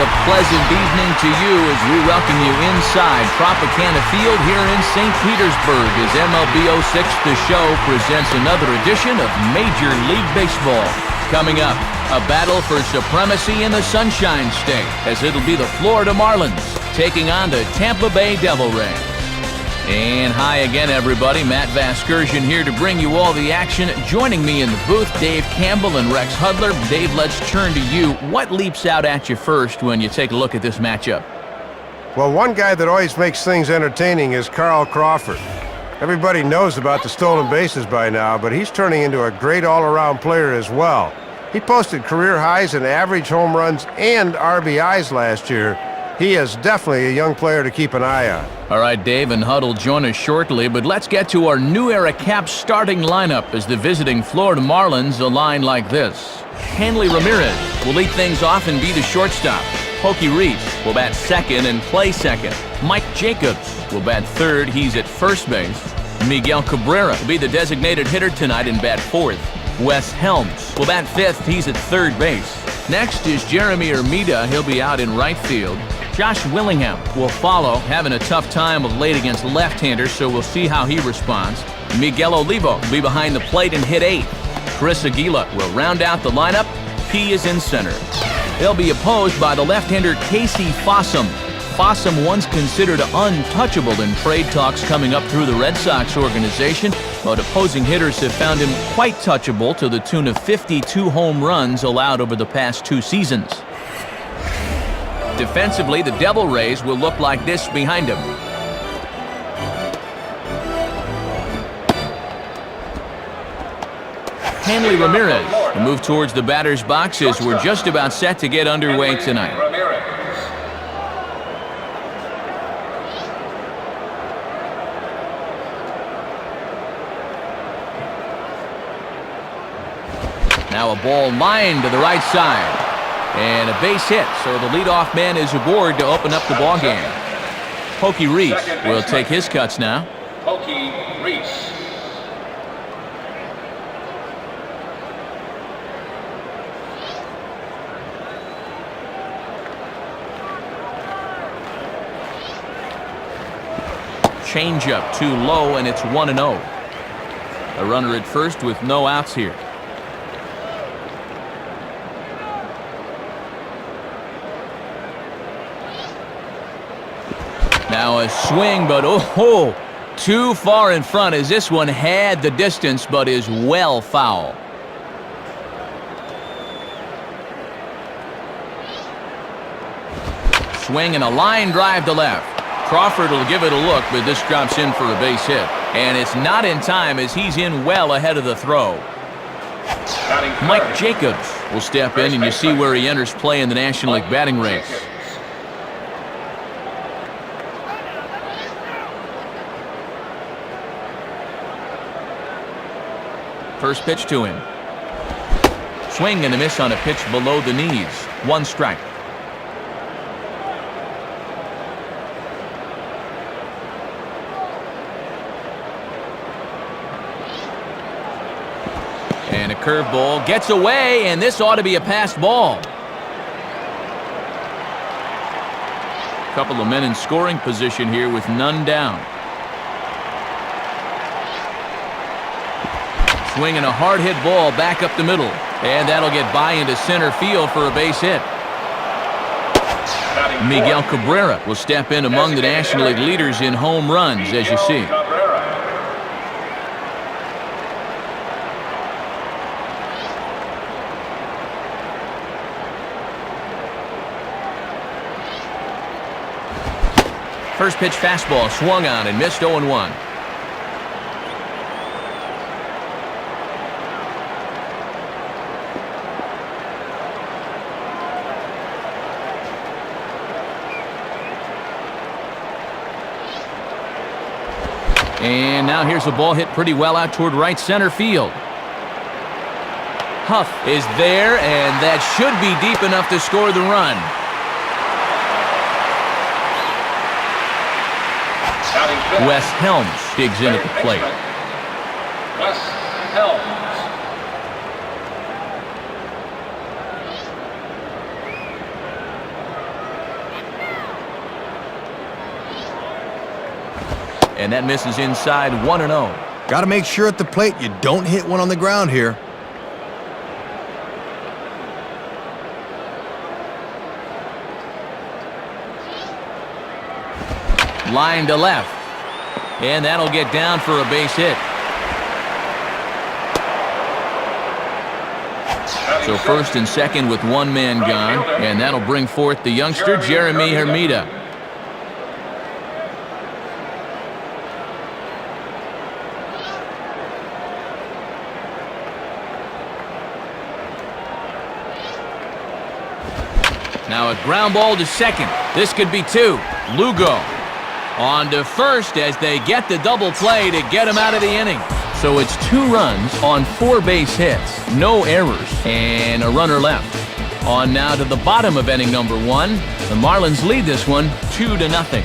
a pleasant evening to you as we welcome you inside Tropicana Field here in St. Petersburg as MLB 06 The Show presents another edition of Major League Baseball. Coming up, a battle for supremacy in the Sunshine State as it'll be the Florida Marlins taking on the Tampa Bay Devil Rays. And hi again, everybody. Matt Vasgersian here to bring you all the action. Joining me in the booth, Dave Campbell and Rex Hudler. Dave, let's turn to you. What leaps out at you first when you take a look at this matchup? Well, one guy that always makes things entertaining is Carl Crawford. Everybody knows about the stolen bases by now, but he's turning into a great all-around player as well. He posted career highs in average home runs and RBIs last year. He is definitely a young player to keep an eye on. All right, Dave and Hud will join us shortly, but let's get to our new era Caps starting lineup as the visiting Florida Marlins align like this. Hanley Ramirez will lead things off and be the shortstop. Pokey Reese will bat second and play second. Mike Jacobs will bat third. He's at first base. Miguel Cabrera will be the designated hitter tonight and bat fourth. Wes Helms will bat fifth. He's at third base. Next is Jeremy Hermida. He'll be out in right field. Josh Willingham will follow, having a tough time of late against left-handers, so we'll see how he responds. Miguel Olivo will be behind the plate and hit eighth. Chris Aguila will round out the lineup. P is in center. They'll be opposed by the left-hander Casey Fossum. Fossum once considered untouchable in trade talks coming up through the Red Sox organization, but opposing hitters have found him quite touchable to the tune of 52 home runs allowed over the past 2 seasons. Defensively, the Devil Rays will look like this behind him. Hanley Ramirez will move towards the batter's box as we're just about set to get underway tonight. Now a ball lined to the right side. And a base hit, so the leadoff man is aboard to open up the ballgame. Pokey Reese will take his cuts now. Pokey Reese. Changeup too low, and it's 1-0. A runner at first with no outs here. Now a swing, but too far in front as this one had the distance but is well foul. Swing and a line drive to left. Crawford will give it a look, but this drops in for a base hit. And it's not in time as he's in well ahead of the throw. Mike Jacobs will step in, and you see where he enters play in the National League batting race. First pitch to him. Swing and a miss on a pitch below the knees. 1 strike. And a curveball gets away, and this ought to be a passed ball. Couple of men in scoring position here with none down. Swinging a hard-hit ball back up the middle. And that'll get by into center field for a base hit. Miguel Cabrera will step in among the National League leaders in home runs, as you see. First pitch fastball swung on and missed 0-1. And now here's a ball hit pretty well out toward right center field. Huff is there, and that should be deep enough to score the run. Wes Helms digs in at the plate. Wes Helms. And that misses inside 1-0. Got to make sure at the plate you don't hit one on the ground here. Line to left. And that'll get down for a base hit. So first and second with one man gone, and that'll bring forth the youngster Jeremy Hermida. Now a ground ball to second. This could be two. Lugo on to first as they get the double play to get him out of the inning. So it's 2 runs on 4 base hits, no errors, and a runner left. On now to the bottom of inning number 1. The Marlins lead this one 2-0.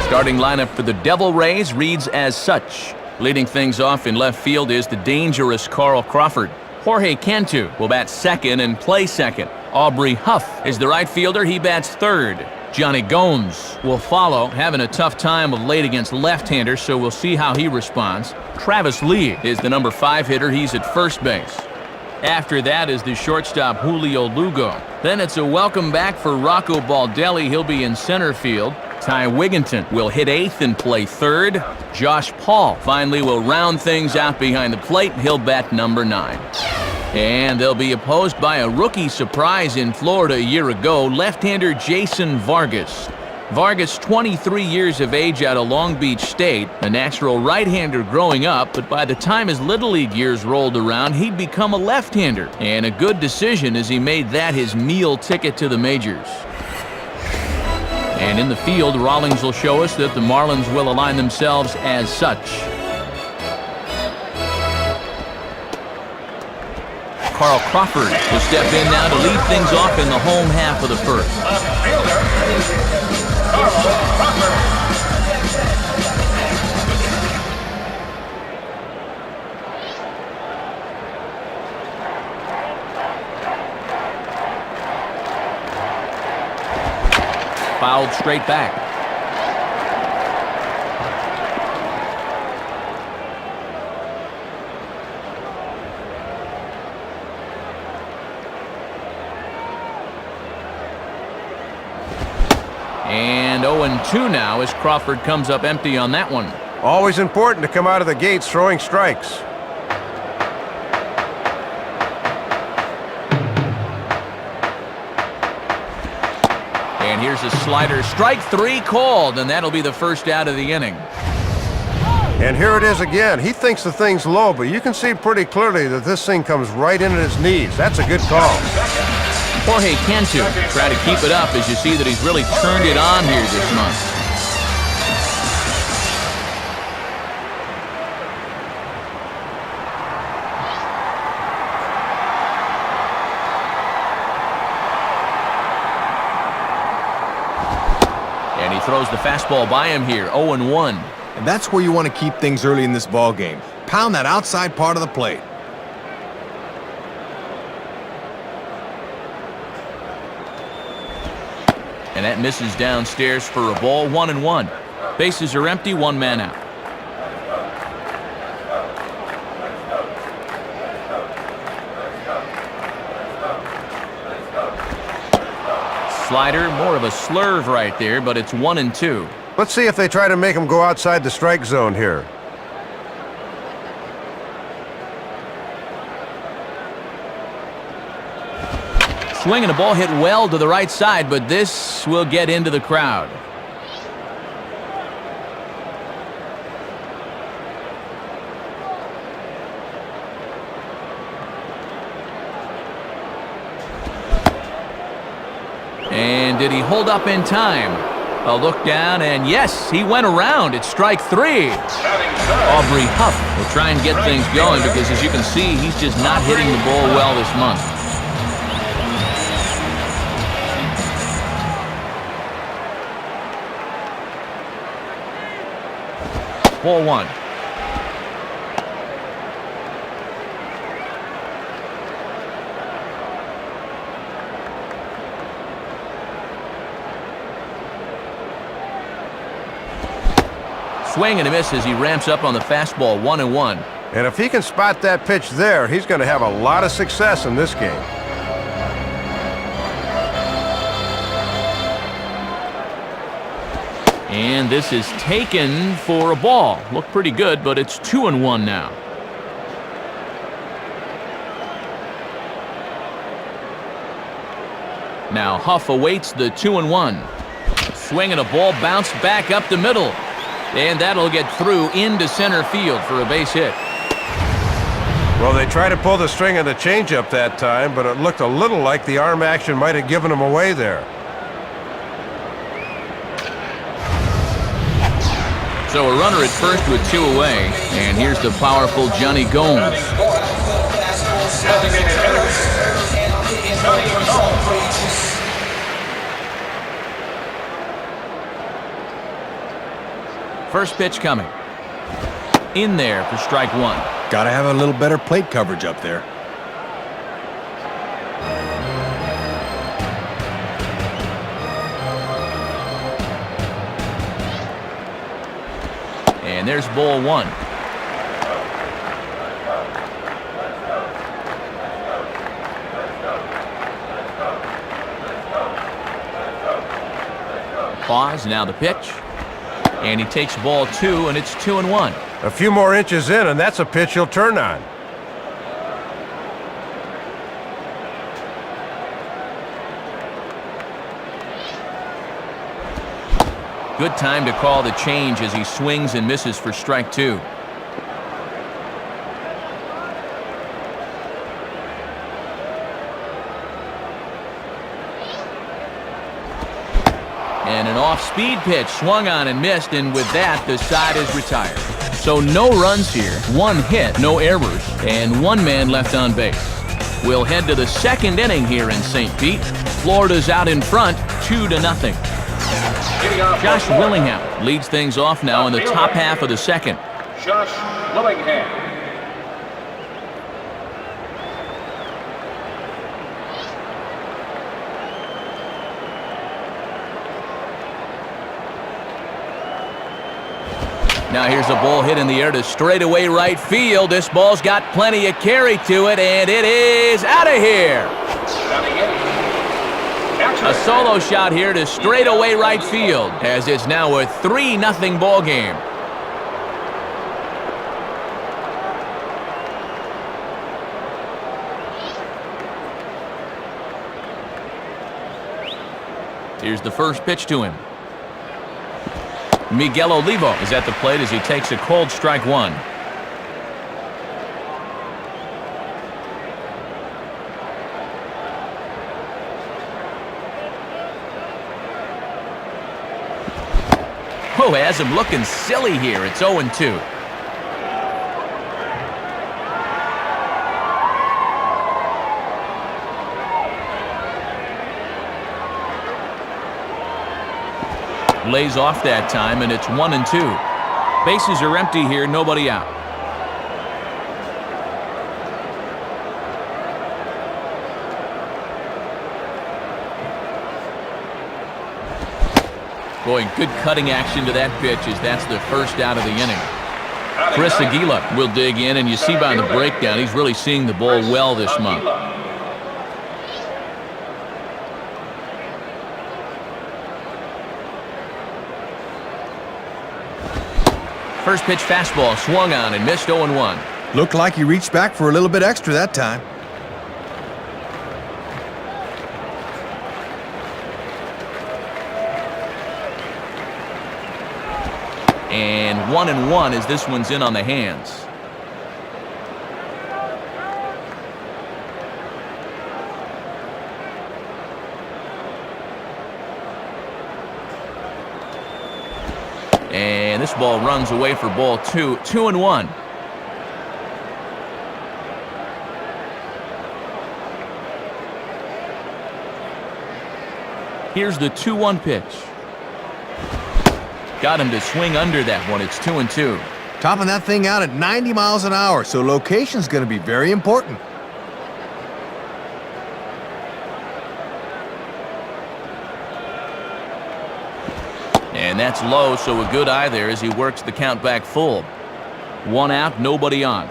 Starting lineup for the Devil Rays reads as such. Leading things off in left field is the dangerous Carl Crawford. Jorge Cantu will bat second and play second. Aubrey Huff is the right fielder. He bats third. Johnny Gomes will follow, having a tough time of late against left-handers, so we'll see how he responds. Travis Lee is the number 5 hitter. He's at first base. After that is the shortstop Julio Lugo. Then it's a welcome back for Rocco Baldelli. He'll be in center field. Ty Wigginton will hit 8th and play 3rd. Josh Paul finally will round things out behind the plate. He'll bat number 9. And they'll be opposed by a rookie surprise in Florida a year ago, left-hander Jason Vargas. Vargas, 23 years of age out of Long Beach State, a natural right-hander growing up, but by the time his Little League years rolled around, he'd become a left-hander. And a good decision as he made that his meal ticket to the majors. And in the field, Rawlings will show us that the Marlins will align themselves as such. Carl Crawford will step in now to lead things off in the home half of the first. Fouled straight back. And 0-2 now as Crawford comes up empty on that one. Always important to come out of the gates throwing strikes. And here's a slider. Strike 3 called, and that'll be the first out of the inning. And here it is again. He thinks the thing's low, but you can see pretty clearly that this thing comes right in at his knees. That's a good call. Jorge Cantu try to keep it up as you see that he's really turned it on here this month. And he throws the fastball by him here, 0-1. And that's where you want to keep things early in this ball game. Pound that outside part of the plate. And that misses downstairs for a ball, 1-1. Bases are empty, 1 man out. Slider, more of a slurve right there, but it's 1-2. Let's see if they try to make him go outside the strike zone here. Swinging a ball hit well to the right side, but this will get into the crowd. And did he hold up in time? A look down, and yes, he went around. It's strike 3. Aubrey Huff will try and get things going because, as you can see, he's just not hitting the ball well this month. Ball 1. Swing and a miss as he ramps up on the fastball, 1-1. And if he can spot that pitch there, he's going to have a lot of success in this game. And this is taken for a ball. Looked pretty good, but it's 2-1 now. Now Huff awaits the 2-1. Swing and a ball bounced back up the middle. And that'll get through into center field for a base hit. Well, they tried to pull the string of the changeup that time, but it looked a little like the arm action might have given him away there. So a runner at first with 2 away. And here's the powerful Johnny Gomes. First pitch coming. In there for strike 1. Gotta have a little better plate coverage up there. And there's ball 1. Pause, now the pitch. And he takes ball 2, and it's 2-1. A few more inches in, and that's a pitch he'll turn on. Good time to call the change as he swings and misses for strike 2. And an off-speed pitch swung on and missed, and with that, the side is retired. So no runs here, 1 hit, no errors, and 1 man left on base. We'll head to the second inning here in St. Pete. Florida's out in front, 2-0. Josh Willingham leads things off now in the top half of the second. Josh Willingham. Now here's a ball hit in the air to straightaway right field. This ball's got plenty of carry to it, and it is out of here. A solo shot here to straightaway right field, as it's now a 3-0 ball game. Here's the first pitch to him. Miguel Olivo is at the plate as he takes a cold strike 1. Oh, has him looking silly here. It's 0-2. Lays off that time, and it's 1-2. Bases are empty here, nobody out. Boy, good cutting action to that pitch as that's the first out of the inning. Chris Aguila will dig in, and you see by the breakdown, he's really seeing the ball well this month. First pitch fastball swung on and missed 0-1. Looked like he reached back for a little bit extra that time. And 1-1 as this one's in on the hands. And this ball runs away for ball 2, 2-1. Here's the 2-1 pitch. Got him to swing under that one. It's 2-2. Topping that thing out at 90 miles an hour, so location's going to be very important. And that's low, so a good eye there as he works the count back full. 1 out, nobody on.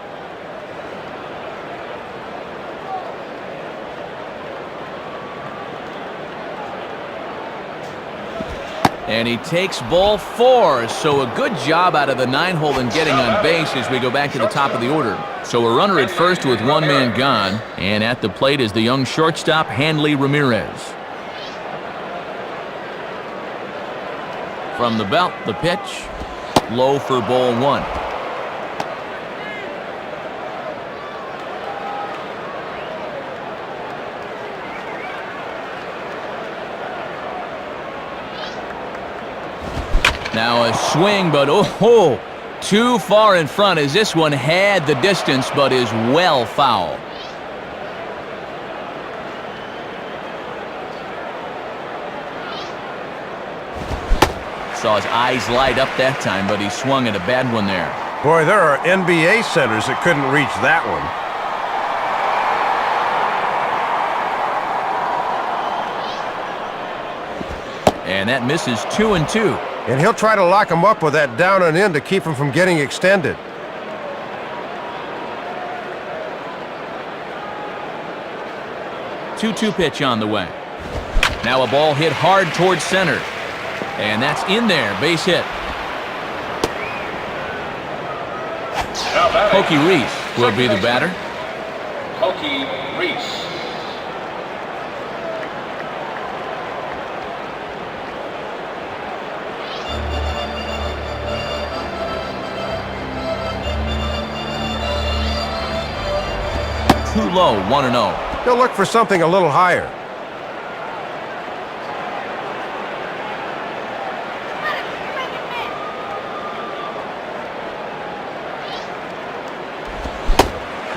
And he takes ball 4, so a good job out of the 9-hole in getting on base as we go back to the top of the order. So a runner at first with 1 man gone, and at the plate is the young shortstop, Hanley Ramirez. From the belt, the pitch, low for ball 1. Now a swing, but oh, too far in front as this one had the distance but is well foul. Saw his eyes light up that time, but he swung at a bad one there. Boy, there are NBA centers that couldn't reach that one. And that misses 2-2. And he'll try to lock him up with that down and in to keep him from getting extended. Two pitch on the way. Now a ball hit hard towards center. And that's in there, base hit. Pokey Reese will be the batter. Pokey Reese. Too low, 1-0. He'll look for something a little higher.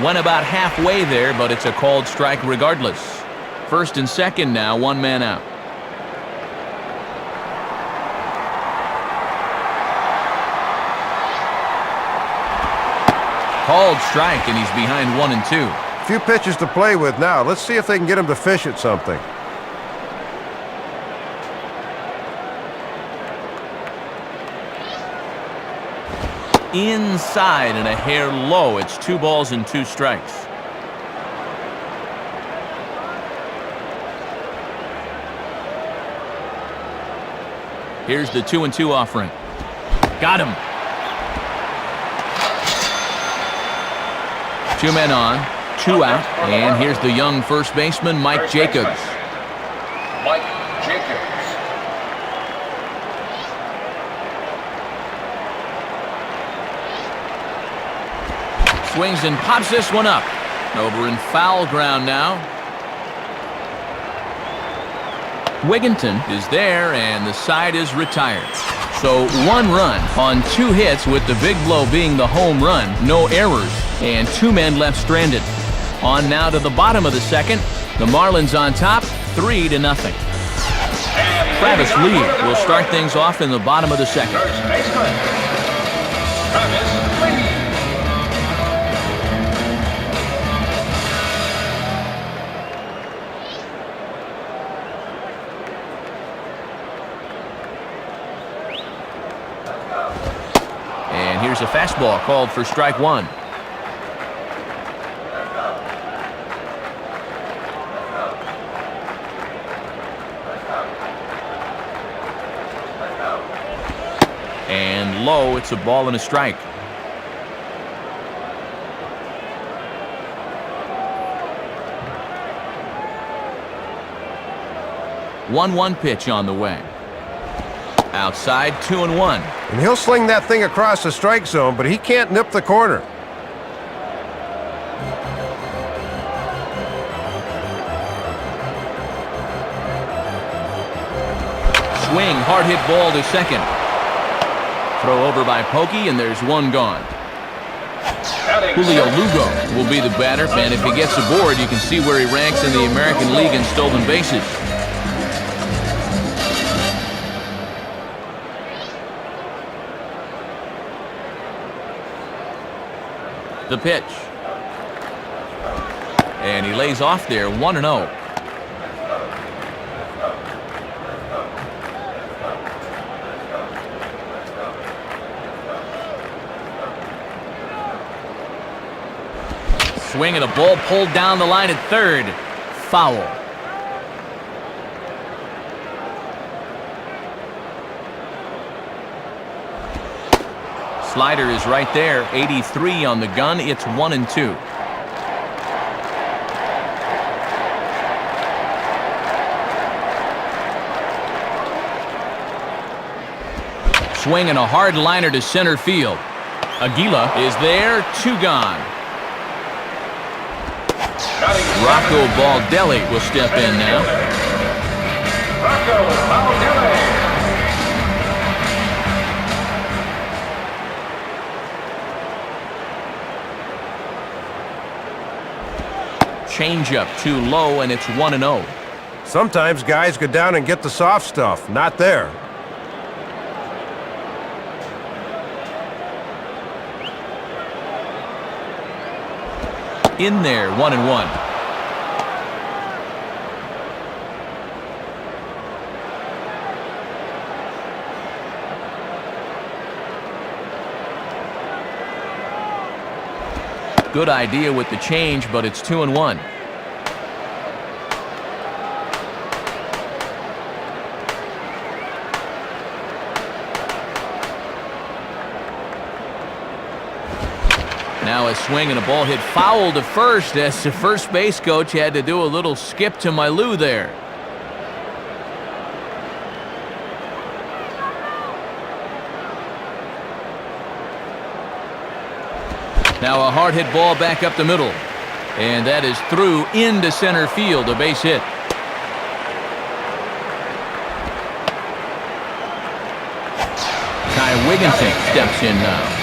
Went about halfway there, but it's a called strike regardless. First and second now, 1 man out. Called strike, and he's behind 1-2. Few pitches to play with now. Let's see if they can get him to fish at something. Inside and a hair low. It's 2 balls and 2 strikes. Here's the 2-2 offering. Got him. 2 men on, 2 out, and here's the young first baseman, Mike Jacobs. Mike Jacobs. Swings and pops this one up. Over in foul ground now. Wigginton is there, and the side is retired. So 1 run on 2 hits, with the big blow being the home run. No errors, and 2 men left stranded. On now to the bottom of the second. The Marlins on top, 3-0. Travis Lee will start things off in the bottom of the second. First baseman, Travis Lee. And here's a fastball called for strike 1. And low, it's a ball and a strike. One pitch on the way. Outside, 2-1. And he'll sling that thing across the strike zone, but he can't nip the corner. Swing, hard hit ball to second. Throw over by Pokey, and there's 1 gone. Julio Lugo will be the batter, and if he gets aboard, you can see where he ranks in the American League in stolen bases. The pitch. And he lays off there, 1-0. Swing and a ball pulled down the line at third. Foul. Slider is right there. 83 on the gun. It's 1-2. Swing and a hard liner to center field. Aguila is there. 2 gone. Rocco Baldelli will step in now. Rocco Baldelli. Changeup too low, and it's 1-0. Sometimes guys go down and get the soft stuff. Not there. In there, 1-1. Good idea with the change, but it's 2-1. Now a swing and a ball hit foul to first as the first base coach had to do a little skip to my loo there. Now a hard hit ball back up the middle. And that is through into center field, a base hit. Ty Wigginton steps in now.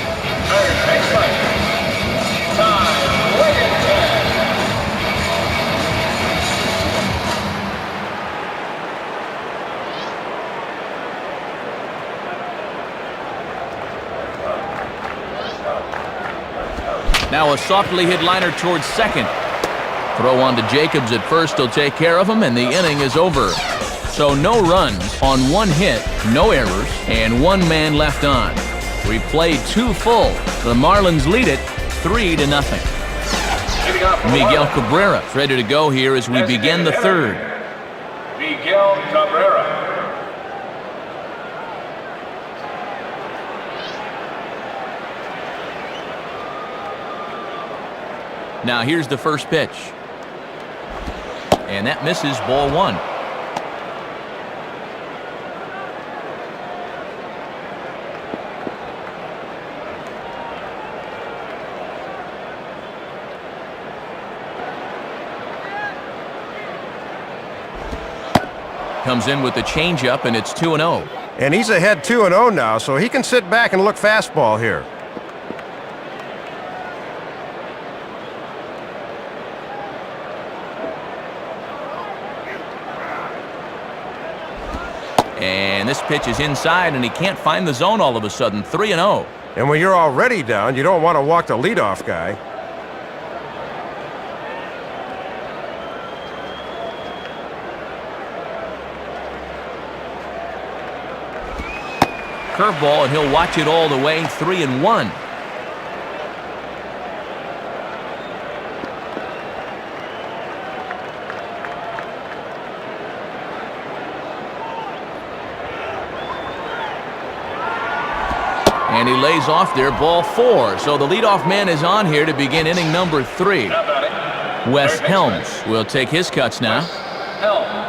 Now a softly hit liner towards second. Throw on to Jacobs at first. He'll take care of him, and the inning is over. So no runs on 1 hit, no errors, and 1 man left on. We played 2 full. The Marlins lead it 3-0. Miguel Cabrera is ready to go here as we begin the third. Miguel Cabrera. Now here's the first pitch. And that misses, ball 1. Comes in with the changeup, and it's 2-0. And he's ahead 2-0 now, so he can sit back and look fastball here. And this pitch is inside, and he can't find the zone all of a sudden. 3-0. And when you're already down, you don't want to walk the leadoff guy. Curveball, and he'll watch it all the way. 3-1. And he lays off there, ball 4. So the leadoff man is on here to begin inning number 3. Wes Helms will take his cuts now. Helms.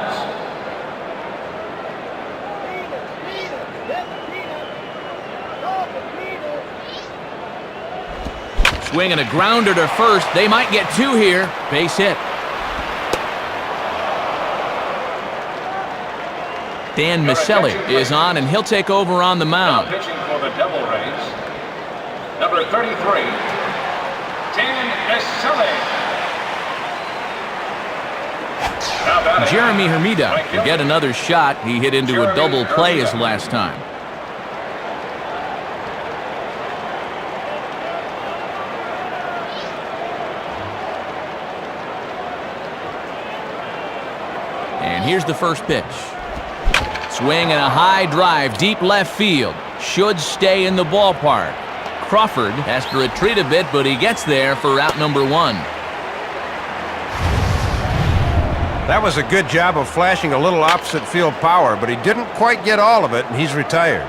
Swing and a grounder to first. They might get 2 here. Base hit. Dan Miceli is on, and he'll take over on the mound. Now pitching for the Devil Rays, number 33, Dan Miceli. Jeremy Hermida to get another shot. He hit into a double play his last time. And here's the first pitch. Swing and a high drive, deep left field. Should stay in the ballpark. Crawford has to retreat a bit, but he gets there for out number 1. That was a good job of flashing a little opposite field power, but he didn't quite get all of it, and he's retired.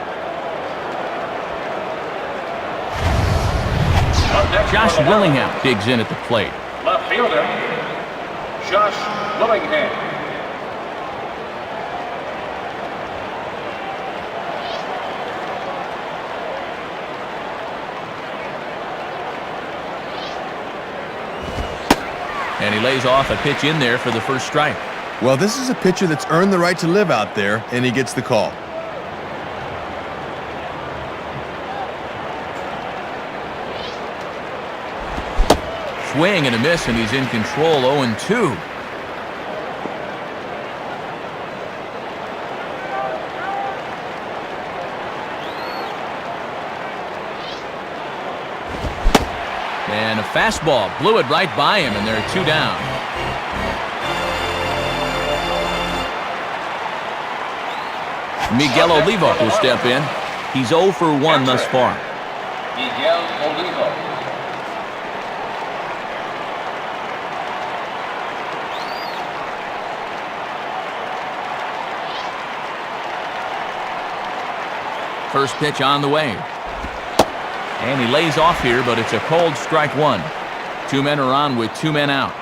Josh Willingham digs in at the plate. Left fielder, Josh Willingham. And he lays off a pitch in there for the first strike. Well, this is a pitcher that's earned the right to live out there, and he gets the call. Swing and a miss, and he's in control, 0-2. And a fastball blew it right by him, and they're 2 down. Miguel Olivo will step in. He's 0 for 1 thus far. Miguel Olivo. First pitch on the way. And he lays off here, but it's a cold strike 1. 2 men are on with 2 men out.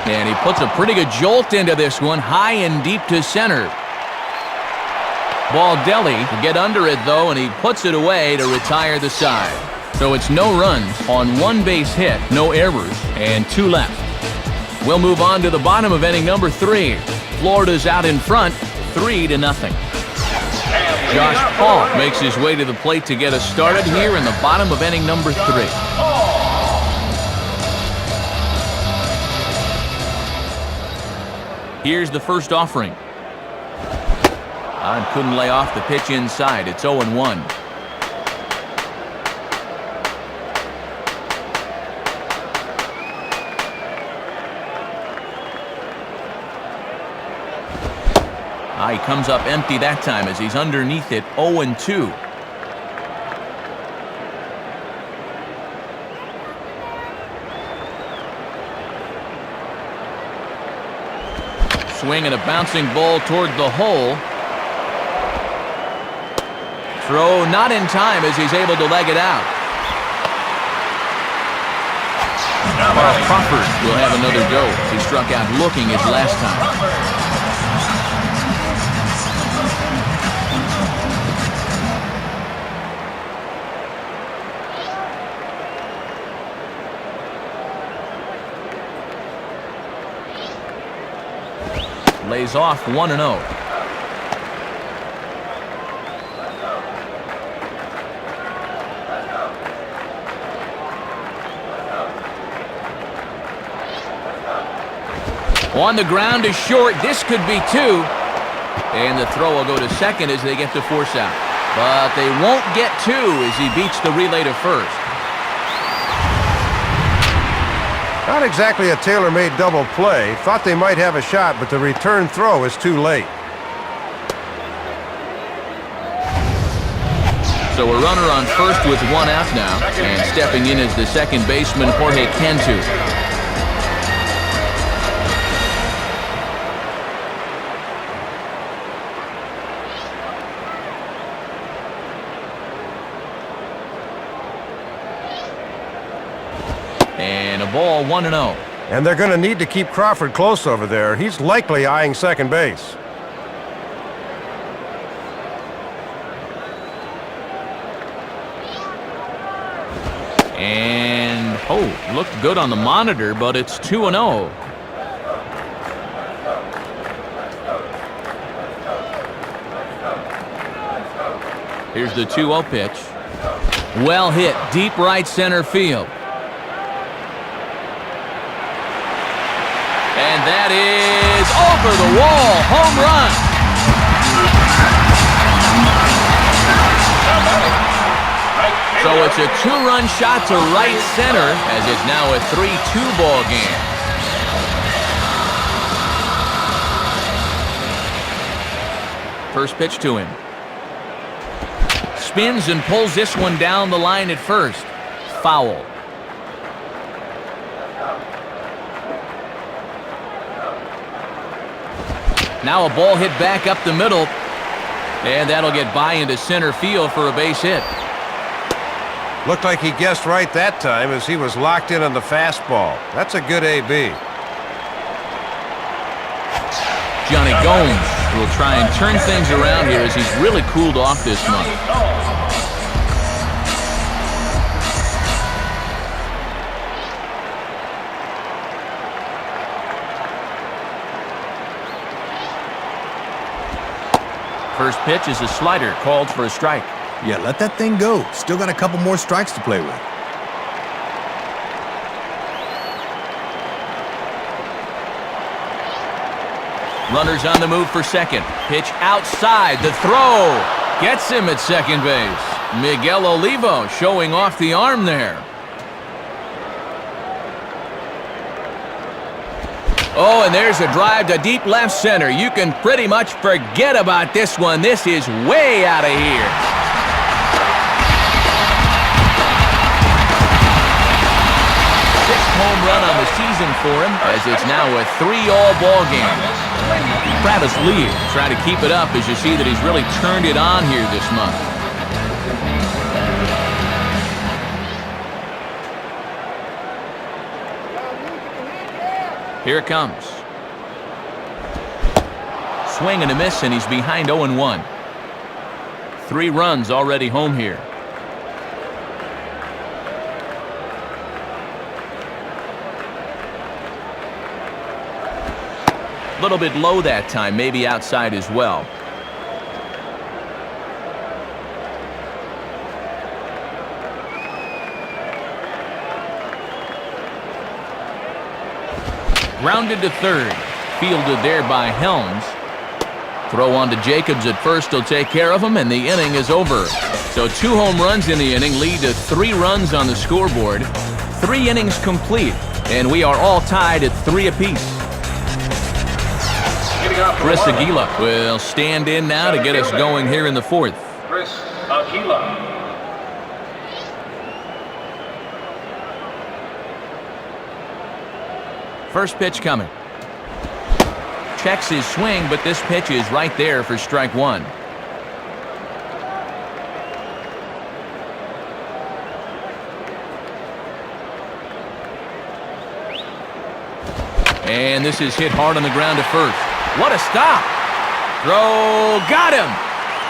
And he puts a pretty good jolt into this one, high and deep to center. Baldelli to get under it, though, and he puts it away to retire the side. So it's no runs on 1 base hit, no errors, and 2 left. We'll move on to the bottom of inning number 3. Florida's out in front, 3-0. Josh Paul makes his way to the plate to get us started here in the bottom of inning number 3. Here's the first offering. Couldn't lay off the pitch inside. It's 0-1. He comes up empty that time as he's underneath it, 0-2. Swing and a bouncing ball toward the hole. Throw not in time as he's able to leg it out. Crawford will have another go. He struck out looking his last time. Lays off 1-0. On the ground is short. This could be 2. And the throw will go to second as they get the force out. But they won't get 2 as he beats the relay to first. Not exactly a tailor-made double play. Thought they might have a shot, but the return throw is too late. So a runner on first with 1 out now. And stepping in is the second baseman, Jorge Cantu. And a ball, 1-0. And they're going to need to keep Crawford close over there. He's likely eyeing second base. And, looked good on the monitor, but it's 2-0. Here's the 2-0 pitch. Well hit, deep right center field. And that is over the wall, home run. So it's a 2-run shot to right center as it's now a 3-2 ball game. First pitch to him. spins and pulls this one down the line at first. Foul. Now a ball hit back up the middle, and that'll get by into center field for a base hit. Looked like he guessed right that time as he was locked in on the fastball. That's a good AB. Johnny Gomes will try and turn things around here as he's really cooled off this month. First pitch is a slider, called for a strike. Yeah, let that thing go. Still got a couple more strikes to play with. Runners on the move for second. Pitch outside. The throw gets him at second base. Miguel Olivo showing off the arm there. Oh, and there's a drive to deep left center. You can pretty much forget about this one. This is way out of here. Sixth home run on the season for him, as it's now a 3-all ball game. Travis Lee trying to keep it up as you see that he's really turned it on here this month. Here it comes. Swing and a miss, and he's behind 0-1. 3 runs already home here. A little bit low that time, maybe outside as well. Grounded to third. Fielded there by Helms. Throw on to Jacobs at first. He'll take care of him, and the inning is over. So 2 home runs in the inning lead to 3 runs on the scoreboard. 3 innings complete, and we are all tied at 3 apiece. Chris Aguila will stand in now to get us going here in the 4th. Chris Aguila. First pitch coming. Checks his swing, but this pitch is right there for strike 1. And this is hit hard on the ground to first. What a stop! Throw, got him!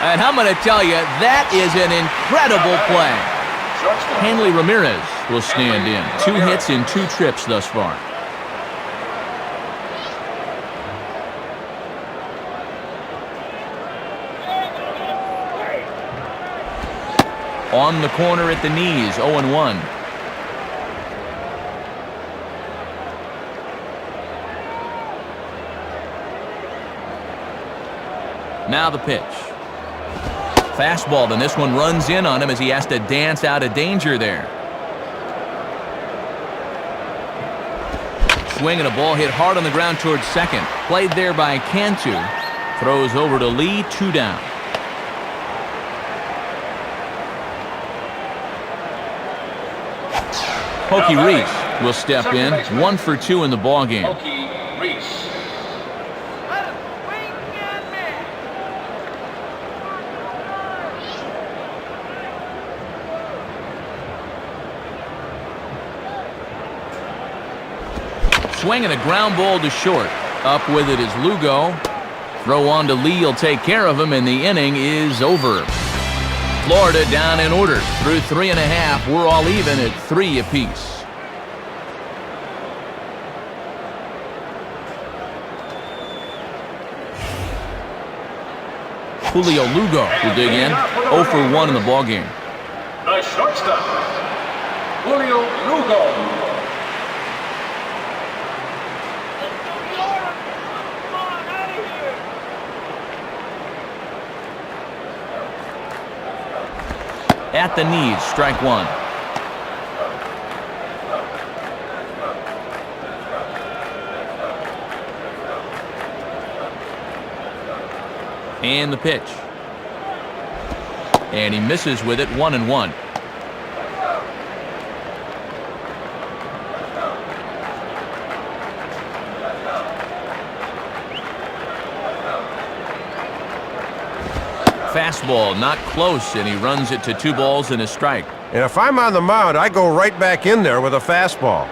And I'm going to tell you, that is an incredible play. Hanley Ramirez will stand in. 2 hits in 2 trips thus far. On the corner at the knees, 0-1. Now the pitch. Fastball, then this one runs in on him as he has to dance out of danger there. Swing and a ball hit hard on the ground towards second. Played there by Cantu. Throws over to Lee, 2 down. Pokey Reese will step in, 1 for 2 in the ball game. Pokey Reese. Swinging a ground ball to short. Up with it is Lugo. Throw on to Lee, will take care of him, and the inning is over. Florida down in order. Through 3.5, we're all even at 3 apiece. Julio Lugo will dig in. 0 for 1 in the ballgame. The shortstop, Julio Lugo. At the knees, strike 1. And the pitch. And he misses with it, 1-1. Fastball not close, and he runs it to 2 balls and a strike. And if I'm on the mound, I go right back in there with a fastball.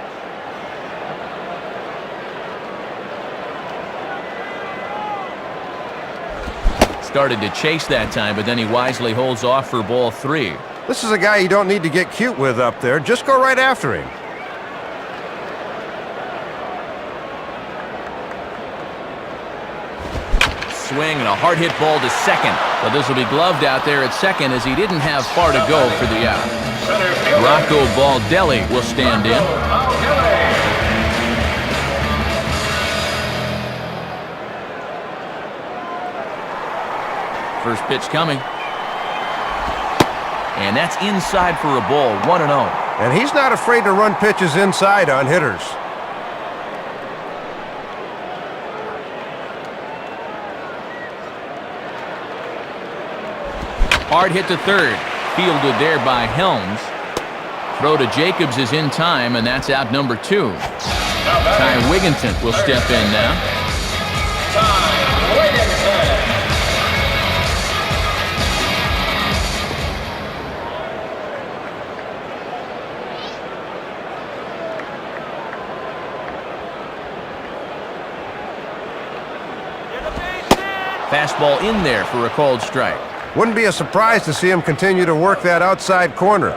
Started to chase that time, but then he wisely holds off for ball 3. This is a guy you don't need to get cute with up there. Just go right after him. Swing and a hard hit ball to second. But this will be gloved out there at second as he didn't have far to go for the out. Rocco Baldelli will stand in. First pitch coming. And that's inside for a ball, 1-0. And he's not afraid to run pitches inside on hitters. Hard hit to third. Fielded there by Helms. Throw to Jacobs is in time, and that's out number 2. Ty Wigginton will step in now. Ty Wigginton. Fastball in there for a called strike. Wouldn't be a surprise to see him continue to work that outside corner.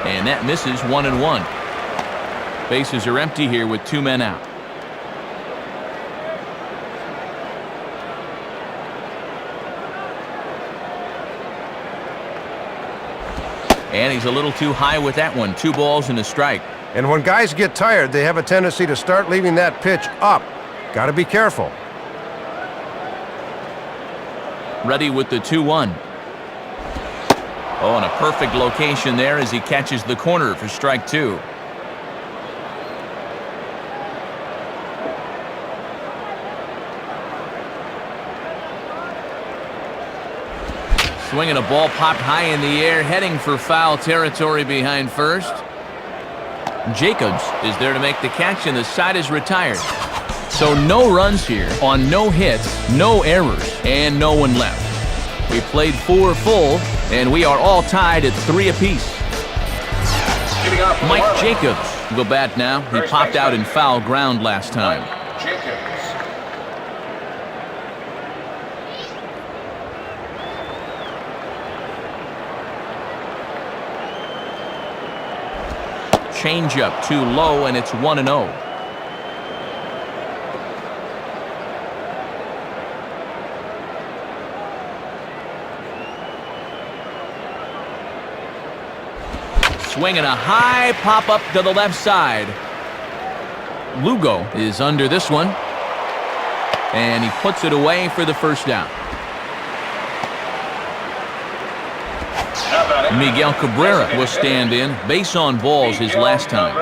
And that misses, 1-1. Bases are empty here with 2 men out. And he's a little too high with that one. 2 balls and a strike. And when guys get tired, they have a tendency to start leaving that pitch up. Got to be careful. Ready with the 2-1. Oh, and a perfect location there as he catches the corner for strike 2. Swinging a ball popped high in the air, heading for foul territory behind first. Jacobs is there to make the catch, and the side is retired. So no runs here on no hits, no errors, and no one left. We played 4 full, and we are all tied at 3 apiece. Mike Jacobs will bat now. He popped out in foul ground last time. Jacobs. Changeup too low, and it's 1-0. Swinging a high pop up to the left side. Lugo is under this one, and he puts it away for the first down. Miguel Cabrera will stand in. Base on balls his last time.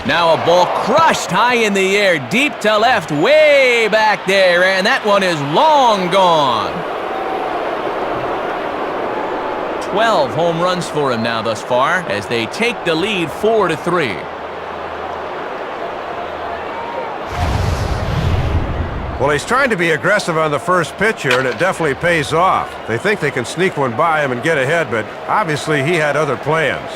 Now a ball crushed high in the air, deep to left, way back there, and that one is long gone. 12 home runs for him now thus far as they take the lead 4-3. Well, he's trying to be aggressive on the first pitch here, and it definitely pays off. They think they can sneak one by him and get ahead, but obviously he had other plans.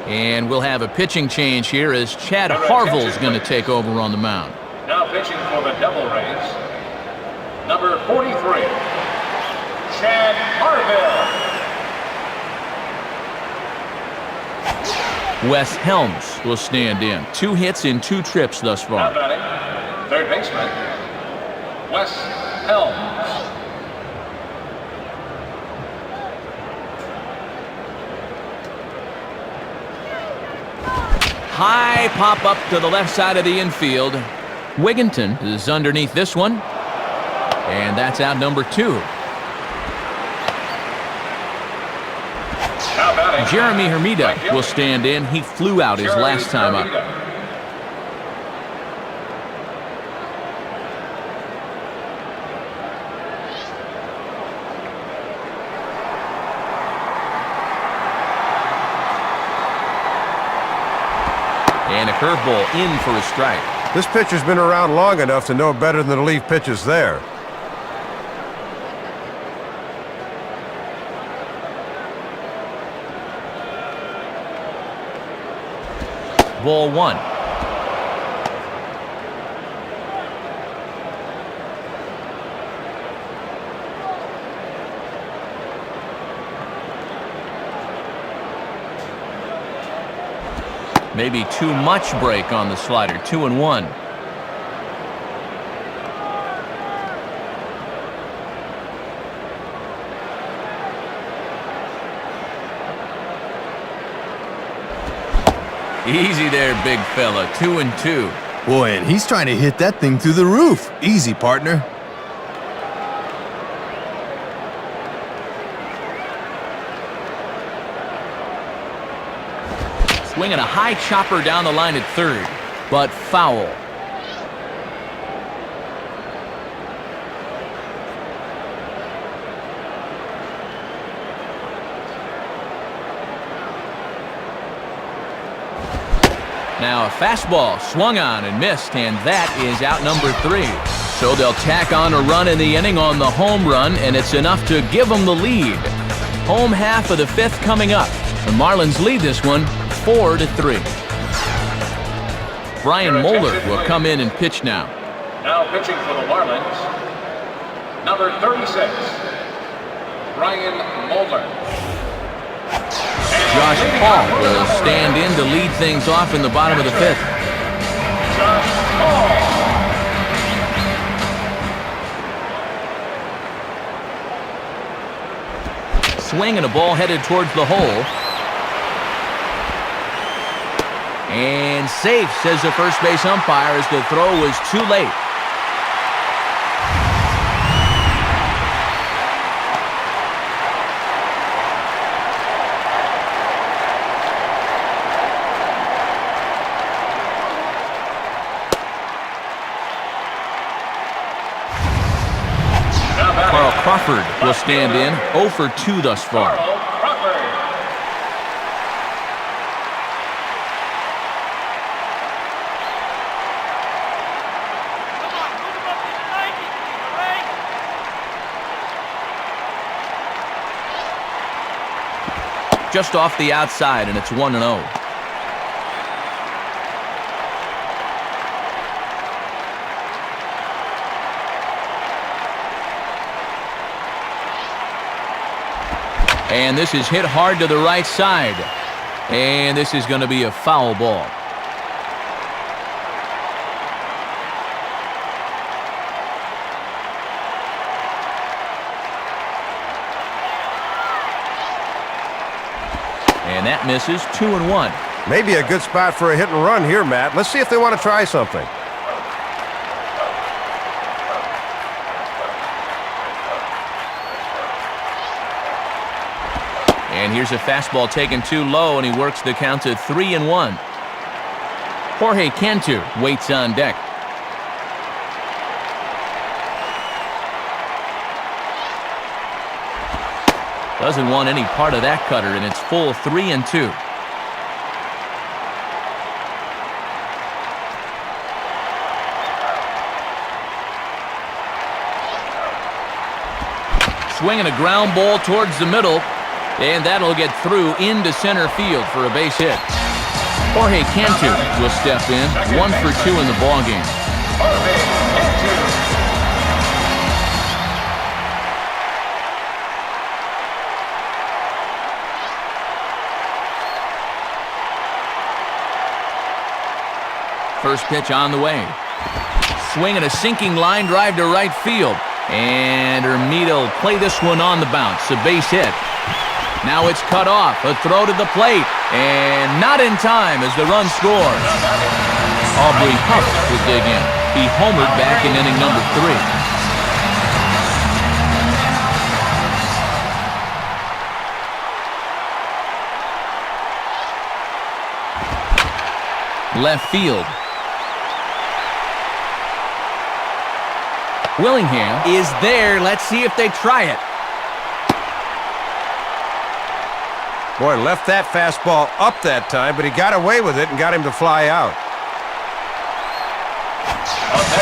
And we'll have a pitching change here as Chad Harville's going to take over on the mound. Now pitching for the Devil Rays, number 43, Chad Harville. Wes Helms will stand in. 2 hits in 2 trips thus far. Now batting, third baseman, Wes Helms. high pop up to the left side of the infield. Wigginton is underneath this one. And that's out number 2. Jeremy Hermida will stand in. He flew out his last time up. And a curveball in for a strike. This pitcher's been around long enough to know better than to leave pitches there. Ball 1. Maybe too much break on the slider. 2-1. Easy there, big fella. 2-2. Boy, and he's trying to hit that thing through the roof. Easy, partner. Swinging a high chopper down the line at third, but foul. Now a fastball swung on and missed, and that is out number 3. So they'll tack on a run in the inning on the home run, and it's enough to give them the lead. Home half of the 5th coming up. The Marlins lead this one 4-3. Brian Moeller will come in and pitch now. Now pitching for the Marlins, number 36, Brian Moeller. Josh Paul will stand in to lead things off in the bottom of the 5th. Josh Paul. Swing and a ball headed towards the hole. And safe, says the first base umpire, as the throw was too late. Carl Crawford will stand in. 0 for 2 thus far. Just off the outside, and it's 1-0. And this is hit hard to the right side. And this is going to be a foul ball. And that misses. 2-1. Maybe a good spot for a hit and run here, Matt. Let's see if they want to try something. And here's a fastball taken too low, and he works the count to 3-1. Jorge Cantu waits on deck. Doesn't want any part of that cutter, and it's full 3-2. Swinging a ground ball towards the middle, and that'll get through into center field for a base hit. Jorge Cantu will step in, 1 for 2 in the ballgame. First pitch on the way. Swinging a sinking line drive to right field. And Hermida will play this one on the bounce. A base hit. Now it's cut off. A throw to the plate. And not in time as the run scores. Aubrey Huff will dig in. He homered back in inning number 3. Left field. Willingham is there. Let's see if they try it. Boy, left that fastball up that time, but he got away with it and got him to fly out.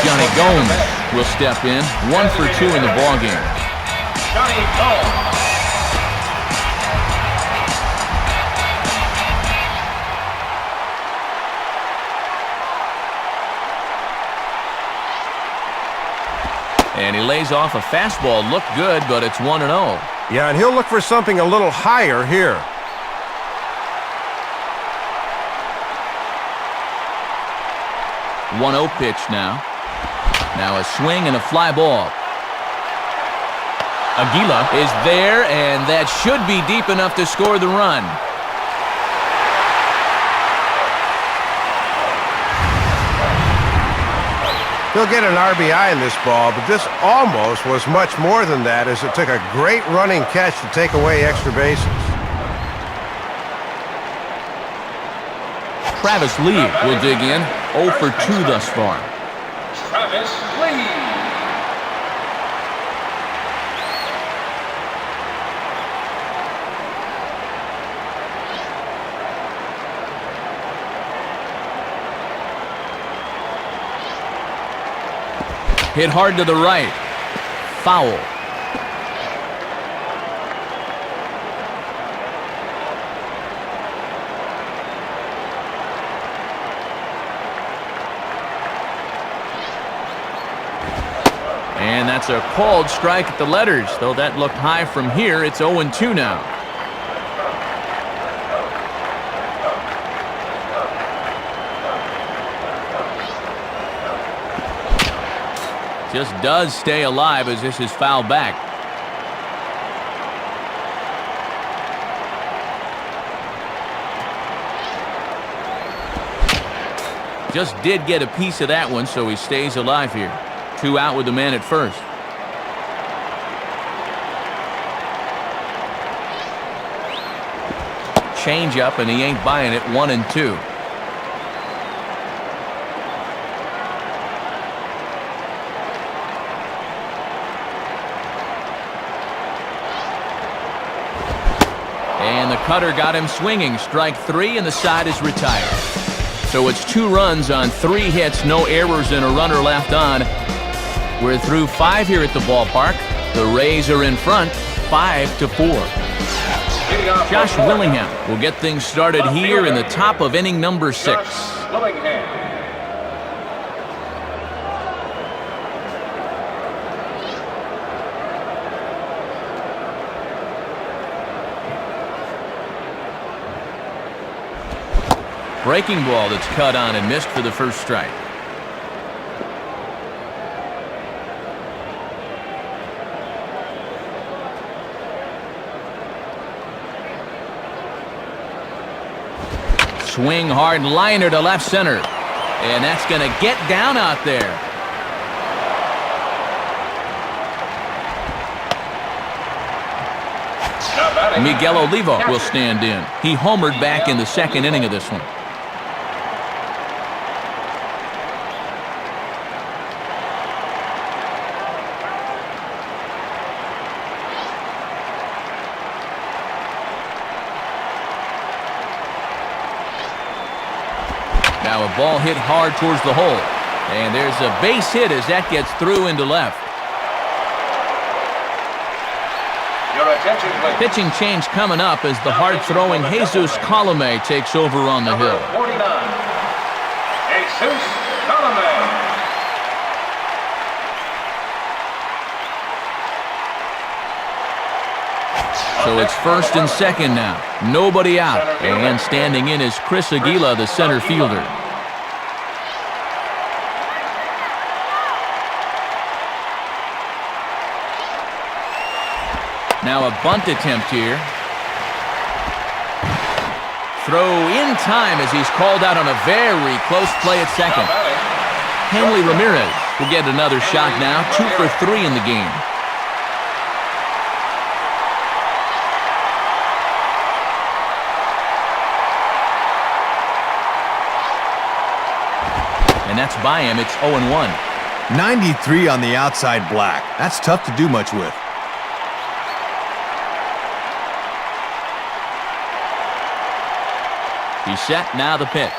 Johnny Gomes will step in. 1 for 2 in the ballgame. Johnny Gomes. And he lays off a fastball. Looked good, but it's 1-0. Yeah, and he'll look for something a little higher here. One 0 pitch now. Now a swing and a fly ball. Aguila is there, and that should be deep enough to score the run. He'll get an RBI in this ball, but this almost was much more than that, as it took a great running catch to take away extra bases. Travis Lee will dig in. 0 for 2 thus far. Travis Lee. Hit hard to the right. Foul. And that's a called strike at the letters. Though that looked high from here, it's 0-2 now. Just does stay alive as this is fouled back. Just did get a piece of that one, so he stays alive here. 2 out with the man at first. Change up, and he ain't buying it. 1-2. And the cutter got him swinging. Strike 3, and the side is retired. So it's 2 runs on 3 hits, no errors, and a runner left on. We're through 5 here at the ballpark. The Rays are in front, 5-4. Josh Willingham will get things started here in the top of inning number 6. Breaking ball that's cut on and missed for the first strike. Swing hard liner to left center. And that's going to get down out there. Miguel Oliva will stand in. He homered back in the second inning of this one. Now a ball hit hard towards the hole. And there's a base hit as that gets through into left. Your attention, please. Pitching change coming up as the hard-throwing Jesus Colome takes over on the hill. 49. Jesus Colome. So it's first and second now. Nobody out. And standing in is Chris Aguila, the center fielder. Now a bunt attempt here. Throw in time as he's called out on a very close play at second. Hanley Ramirez will get another shot now, 2 for 3 in the game. And that's by him. It's 0-1. 93 on the outside black. That's tough to do much with. He's set, now the pitch.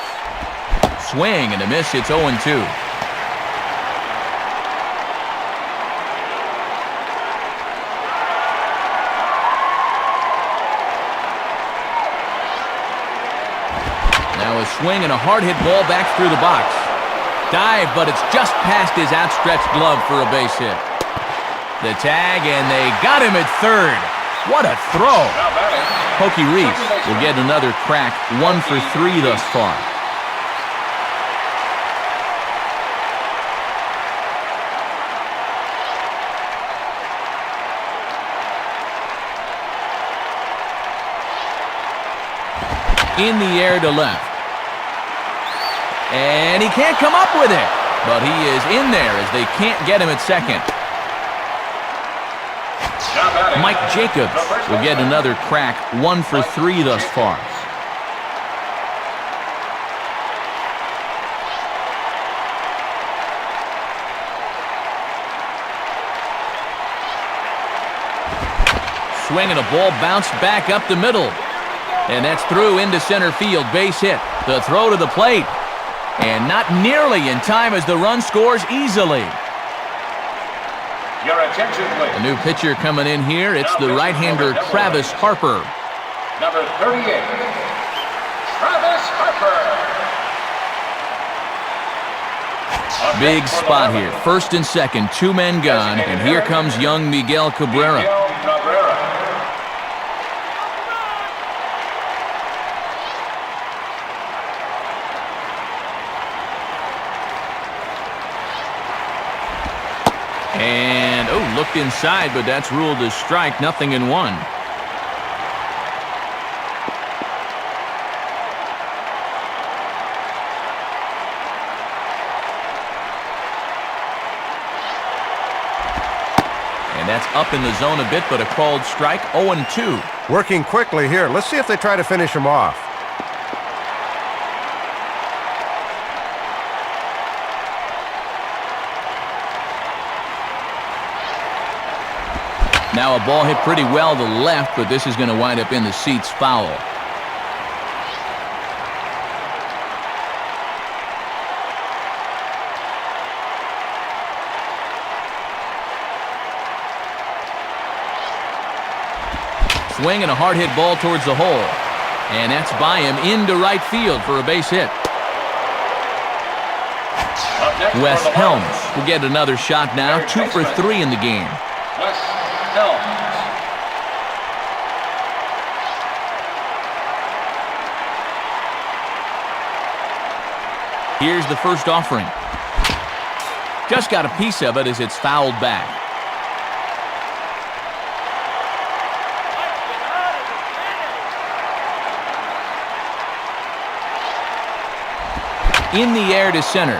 Swing and a miss, it's 0-2. Now a swing and a hard hit ball back through the box. Dive, but it's just past his outstretched glove for a base hit. The tag, and they got him at third. What a throw! Pokey Reese will get another crack, 1 for 3 thus far. In the air to left. And he can't come up with it, but he is in there as they can't get him at second. Mike Jacobs will get another crack, 1 for 3 thus far. Swing and a ball bounced back up the middle. And that's through into center field, base hit. The throw to the plate. And not nearly in time as the run scores easily. Your attention, please. A new pitcher coming in here. It's the right-hander Travis Harper. Number 38, Travis Harper. Big spot here. First and second, 2 men gone. And here comes young Miguel Cabrera. Miguel Cabrera. And, looked inside, but that's ruled a strike, 0-1. And that's up in the zone a bit, but a called strike, 0-2. Working quickly here. Let's see if they try to finish him off. Now a ball hit pretty well to left, but this is going to wind up in the seats foul. Swing and a hard hit ball towards the hole. And that's by him into right field for a base hit. Wes Helms will get another shot now, 2 for 3 in the game. Wes Helms. Here's the first offering. Just got a piece of it as it's fouled back. In the air to center.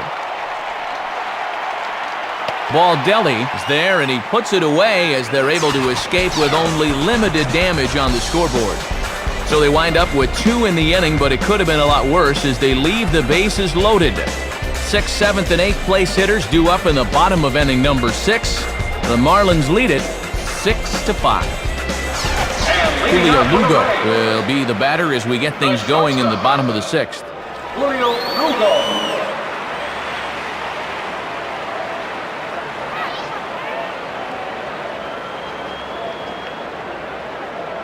Baldelli is there, and he puts it away as they're able to escape with only limited damage on the scoreboard. So they wind up with 2 in the inning, but it could have been a lot worse as they leave the bases loaded. 6th, 7th, and 8th place hitters due up in the bottom of inning number 6. The Marlins lead it 6-5. Julio Lugo will be the batter as we get things going in the bottom of the 6th. Julio Lugo.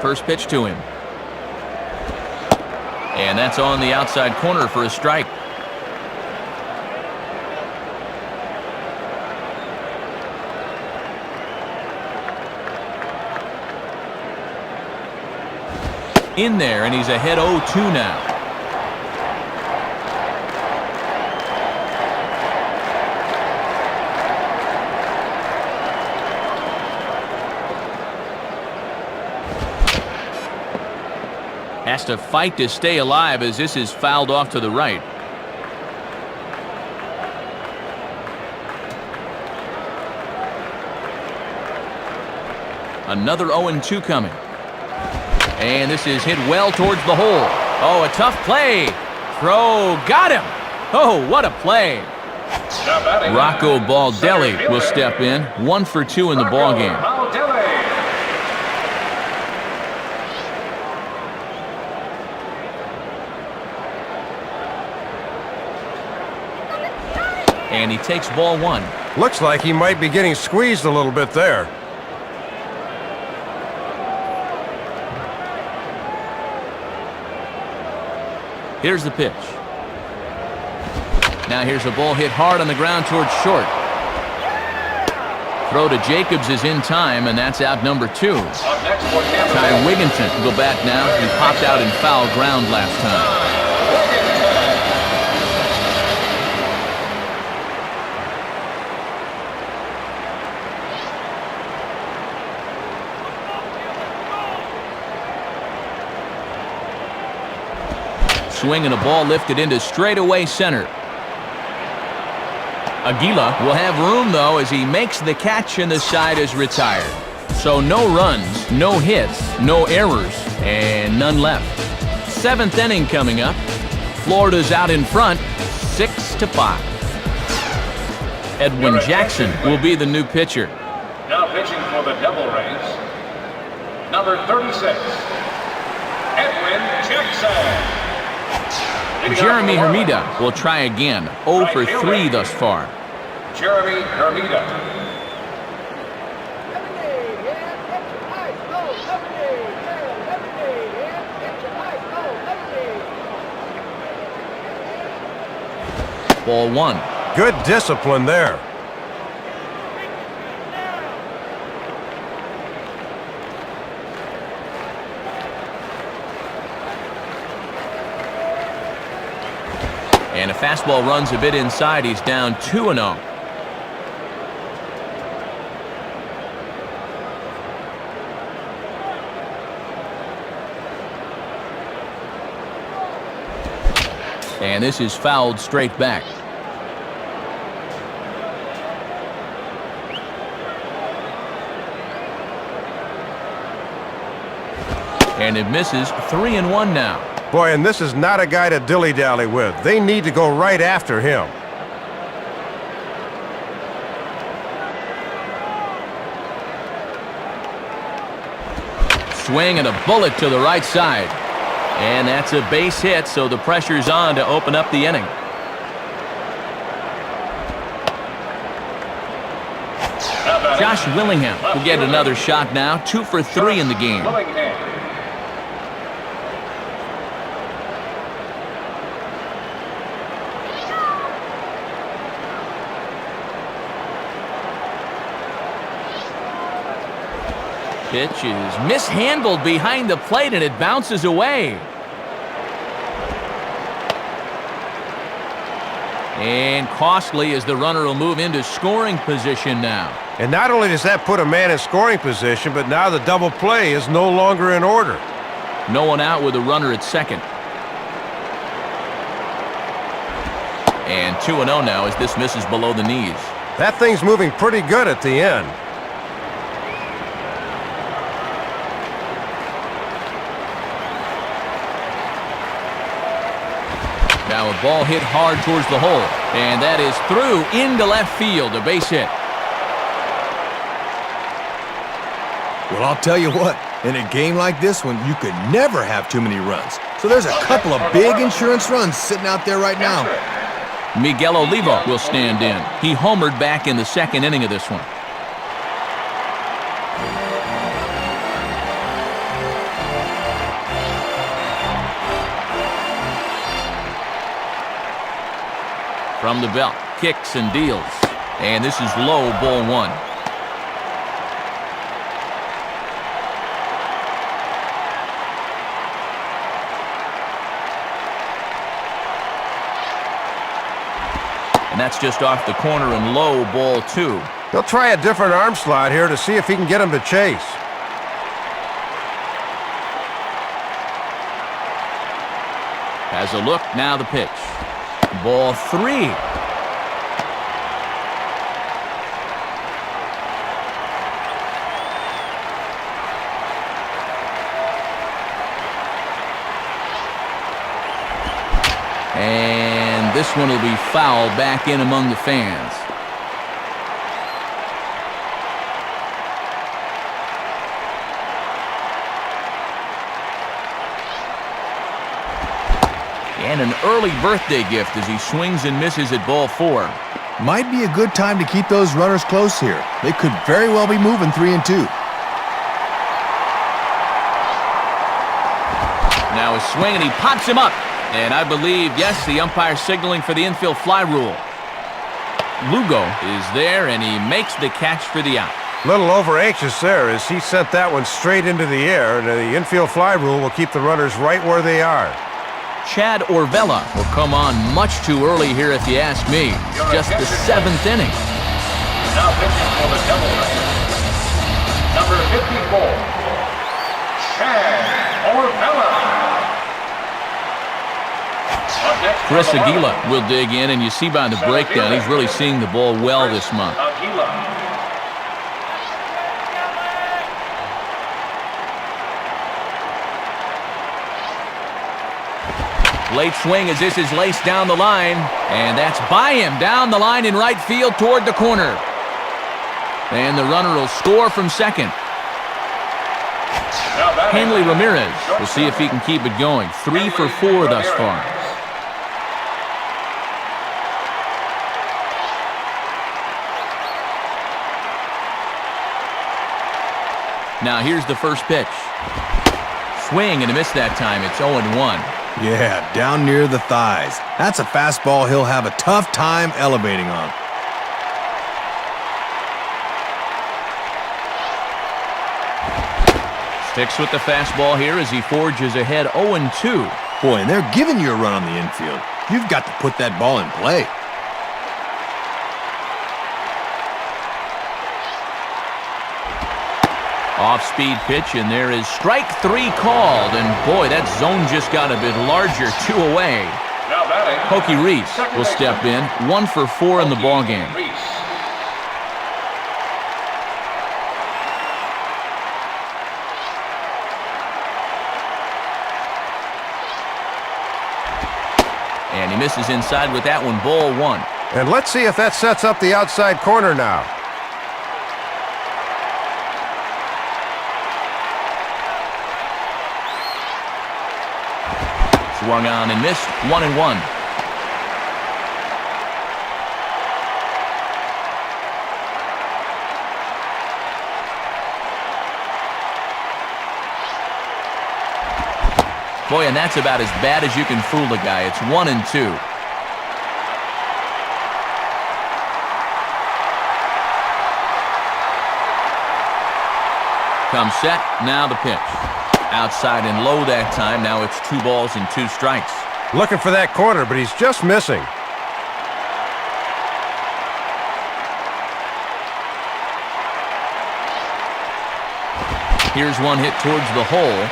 First pitch to him. And that's on the outside corner for a strike. In there, and he's ahead 0-2 now. Has to fight to stay alive as this is fouled off to the right. Another 0-2 coming. And this is hit well towards the hole. Oh, a tough play. Throw, got him. Oh, what a play. Rocco Baldelli will step in. 1 for 2 in the ballgame. And he takes ball 1. Looks like he might be getting squeezed a little bit there. Here's the pitch. Now here's a ball hit hard on the ground towards short. Throw to Jacobs is in time, and that's out number 2. Ty Wigginton will go back now. He popped out in foul ground last time. Swing and a ball lifted into straightaway center. Aguila will have room, though, as he makes the catch and the side is retired. So no runs, no hits, no errors, and none left. 7th inning coming up. Florida's out in front, 6-5. Edwin Jackson will be the new pitcher. Now pitching for the Devil Rays, number 36, Edwin Jackson. Jeremy Hermida will try again. 0 for 3 thus far. Jeremy Hermida. Ball 1. Good discipline there. And a fastball runs a bit inside. He's down 2-0. And this is fouled straight back. And it misses. 3-1 now. Boy, and this is not a guy to dilly-dally with. They need to go right after him. Swing and a bullet to the right side. And that's a base hit, so the pressure's on to open up the inning. Josh Willingham will get another shot now. 2 for 3 in the game. Pitch is mishandled behind the plate, and it bounces away. And costly as the runner will move into scoring position now. And not only does that put a man in scoring position, but now the double play is no longer in order. No one out with a runner at second. And 2-0 now as this misses below the knees. That thing's moving pretty good at the end. Now a ball hit hard towards the hole, and that is through into left field, a base hit. Well, I'll tell you what, in a game like this one, you could never have too many runs. So there's a couple of big insurance runs sitting out there right now. Miguel Oliva will stand in. He homered back in the 2nd inning of this one. From the belt, kicks and deals. And this is low, ball 1. And that's just off the corner and low, ball 2. He'll try a different arm slot here to see if he can get him to chase. Has a look, now the pitch. Ball 3. And this one will be fouled back in among the fans. And an early birthday gift as he swings and misses at ball 4. Might be a good time to keep those runners close here. They could very well be moving 3-2. Now a swing, and he pops him up. And I believe, yes, the umpire signaling for the infield fly rule. Lugo is there, and he makes the catch for the out. Little over-anxious there as he sent that one straight into the air, and the infield fly rule will keep the runners right where they are. Chad Orvella will come on much too early here if you ask me. Just the 7th inning. Now pitching for the Devil Raiders, number 54, Chad Orvella. Chris Aguila will dig in, and you see by the breakdown, he's really seeing the ball well this month. Late swing as this is laced down the line, and that's by him down the line in right field toward the corner. And the runner will score from second. Hanley Ramirez will see if he can keep it going. 3 for 4 thus far. Now here's the first pitch. Swing and a miss that time. It's 0-1. Yeah, down near the thighs. That's a fastball he'll have a tough time elevating on. Sticks with the fastball here as he forges ahead 0-2. Boy, and they're giving you a run on the infield. You've got to put that ball in play. Off-speed pitch, and there is strike 3 called. And boy, that zone just got a bit larger. 2 away. Pokey Reese will step in. 1 for 4 in the ballgame. And he misses inside with that one. Ball 1. And let's see if that sets up the outside corner now. Swung on and missed. 1-1. Boy, and that's about as bad as you can fool a guy. It's 1-2. Comes set. Now the pitch. Outside and low that time. Now it's 2 balls and 2 strikes. Looking for that corner, but he's just missing. Here's one hit towards the hole.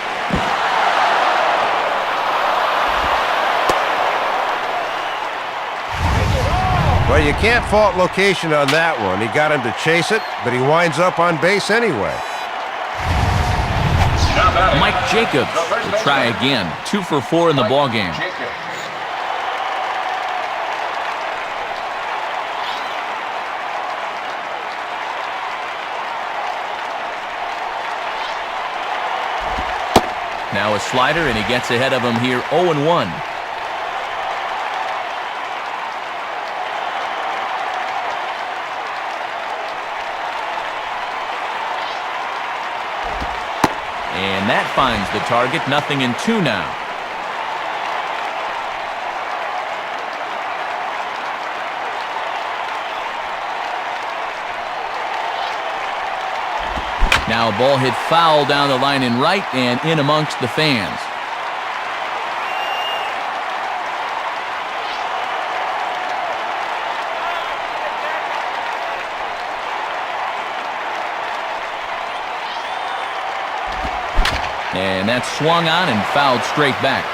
Well, you can't fault location on that one. He got him to chase it, but he winds up on base anyway. Mike Jacobs will try again. 2 for 4 in the ballgame. Now a slider, and he gets ahead of him here. 0-1. And that finds the target. 0-2 now. Now a ball hit foul down the line in right and in amongst the fans. And that's swung on and fouled straight back.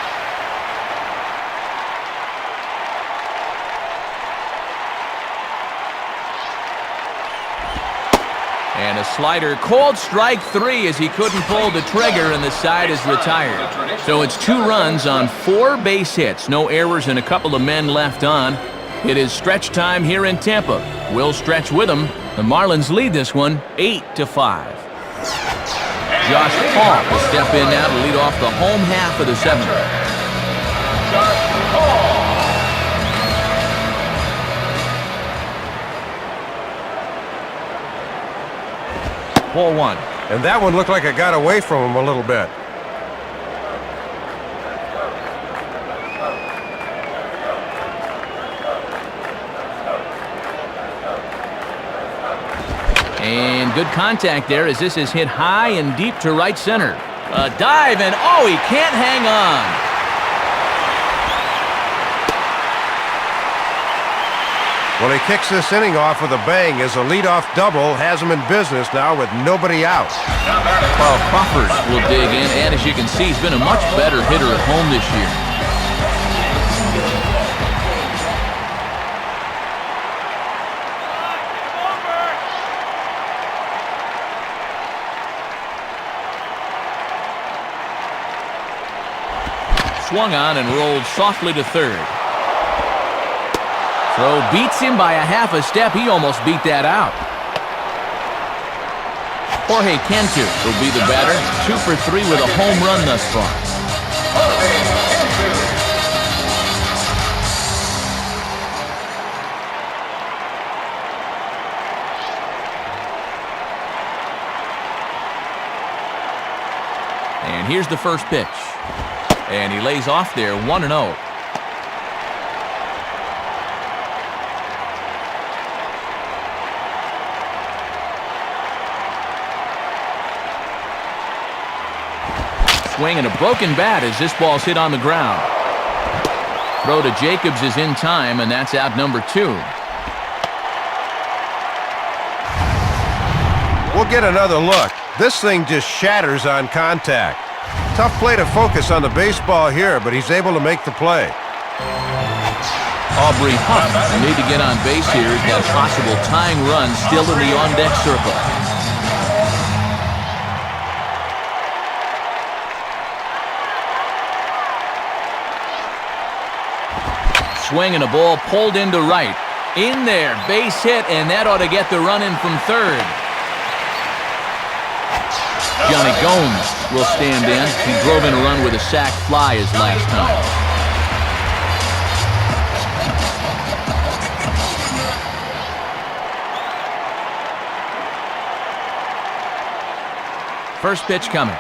And a slider, called strike 3 as he couldn't pull the trigger and the side is retired. So it's 2 runs on 4 base hits. No errors and a couple of men left on. It is stretch time here in Tampa. We'll stretch with them. The Marlins lead this one 8-5. Josh Paul will step in now to lead off the home half of the 7th. Josh Paul. Ball 1. And that one looked like it got away from him a little bit. And good contact there as this is hit high and deep to right center. A dive and oh, he can't hang on. Well, he kicks this inning off with a bang as a leadoff double has him in business now with nobody out. Well, Crawford will dig in, and as you can see, he's been a much better hitter at home this year. Swung on and rolled softly to third. Throw beats him by a half a step. He almost beat that out. Jorge Cantu will be the batter. 2 for 3 with a home run thus far. And here's the first pitch. And he lays off there 1-0. Swing and a broken bat as this ball's hit on the ground. Throw to Jacobs is in time, and that's out number 2. We'll get another look. This thing just shatters on contact. Tough play to focus on the baseball here, but he's able to make the play. Aubrey Huff will need to get on base here. He's got a possible tying run still in the on-deck circle. Swing and a ball pulled into right. In there, base hit, and that ought to get the run in from third. Johnny Gomes will stand in. He drove in a run with a sac fly his last time. First pitch coming.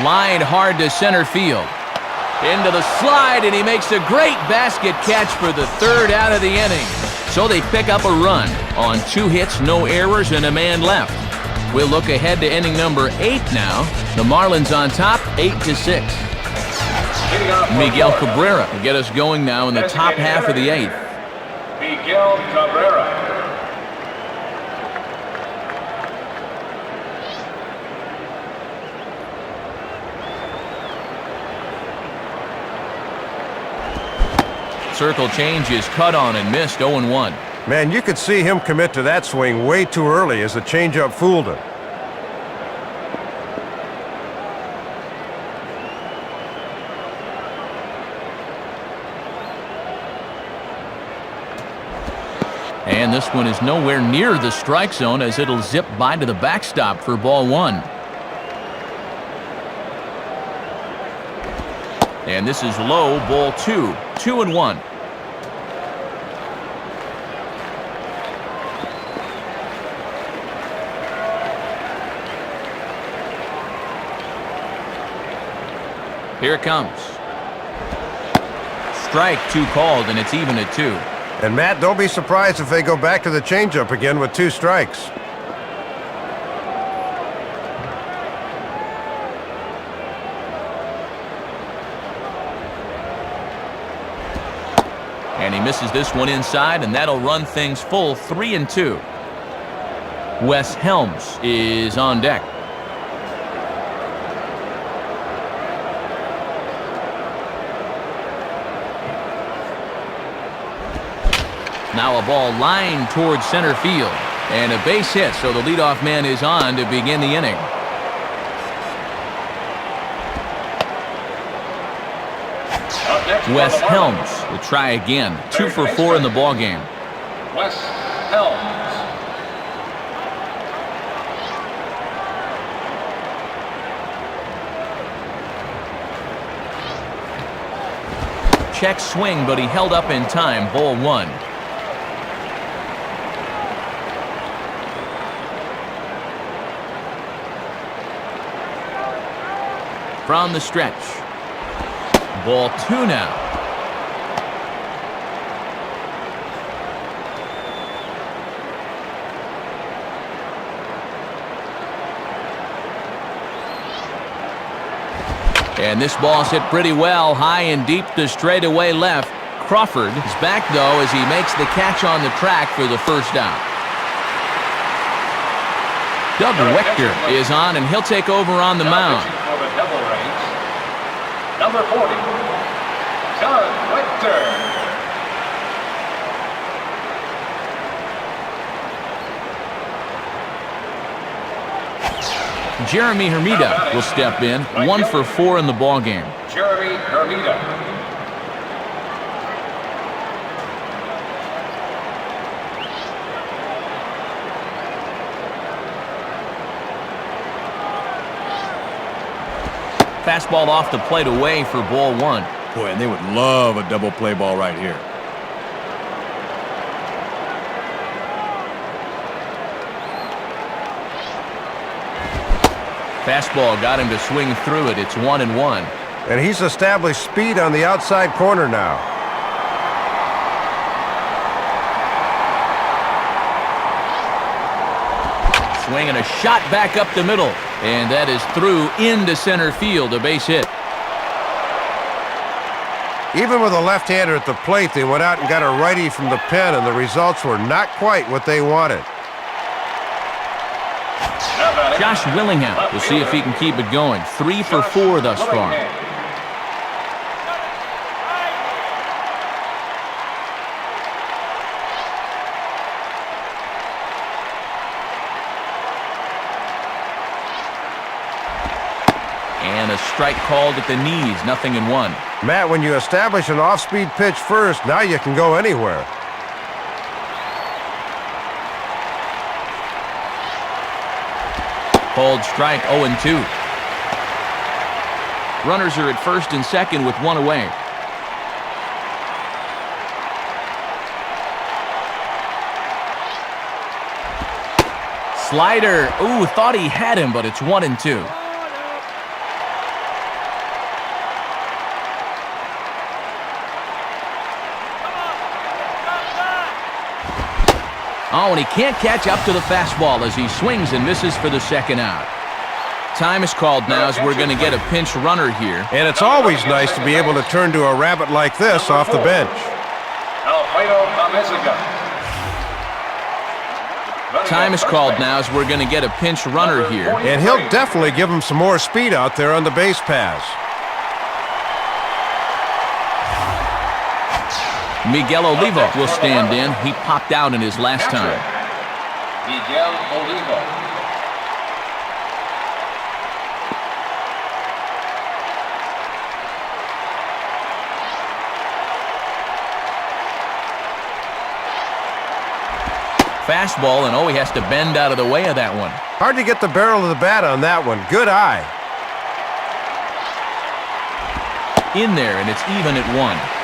Lined hard to center field. Into the slide, and he makes a great basket catch for the 3rd out of the inning. So they pick up a run on 2 hits, no errors, and a man left. We'll look ahead to inning number 8 now. The Marlins on top, 8-6. Miguel Cabrera will get us going now in the top half of the 8th. Miguel Cabrera. Circle change is cut on and missed, 0-1. Man, you could see him commit to that swing way too early as the changeup fooled him. And this one is nowhere near the strike zone as it'll zip by to the backstop for ball 1. And this is low, ball 2, 2-1. Here it comes. Strike 2 called, and it's even at 2. And Matt, don't be surprised if they go back to the changeup again with 2 strikes. And he misses this one inside, and that'll run things full 3-2. Wes Helms is on deck. Now a ball lined towards center field. And a base hit, so the leadoff man is on to begin the inning. Wes Helms will try again. 2 for 4 in the ballgame. Wes Helms. Check swing, but he held up in time. Ball 1. From the stretch. Ball 2 now. And this ball's hit pretty well, high and deep to straightaway left. Crawford is back, though, as he makes the catch on the track for the first out. Doug Wechter is on, and he'll take over on the mound. Number 40, Doug Wechter. Jeremy Hermida will step in. 1 for 4 in the ballgame. Jeremy Hermida. Fastball off the plate away for ball 1. Boy, and they would love a double play ball right here. Fastball got him to swing through it. It's 1-1. And he's established speed on the outside corner now. Swing and a shot back up the middle. And that is through into center field, a base hit. Even with a left-hander at the plate, they went out and got a righty from the pen, and the results were not quite what they wanted. Josh Willingham will see if he can keep it going. 3 for 4 thus far. And a strike called at the knees, 0-1. Matt, when you establish an off-speed pitch first, now you can go anywhere. Called strike, 0-2. Runners are at first and second with 1 away. Slider. Ooh, thought he had him, but it's 1-2. Oh, and he can't catch up to the fastball as he swings and misses for the second out. Time is called now as we're going to get a pinch runner here. And it's always nice to be able to turn to a rabbit like this off the bench. Time is called now as we're going to get a pinch runner here. And he'll definitely give him some more speed out there on the base pass. Miguel Olivo will stand in. He popped out in his last time. Miguel Olivo. Fastball, and he has to bend out of the way of that one. Hard to get the barrel of the bat on that one. Good eye. In there, and it's even at 1.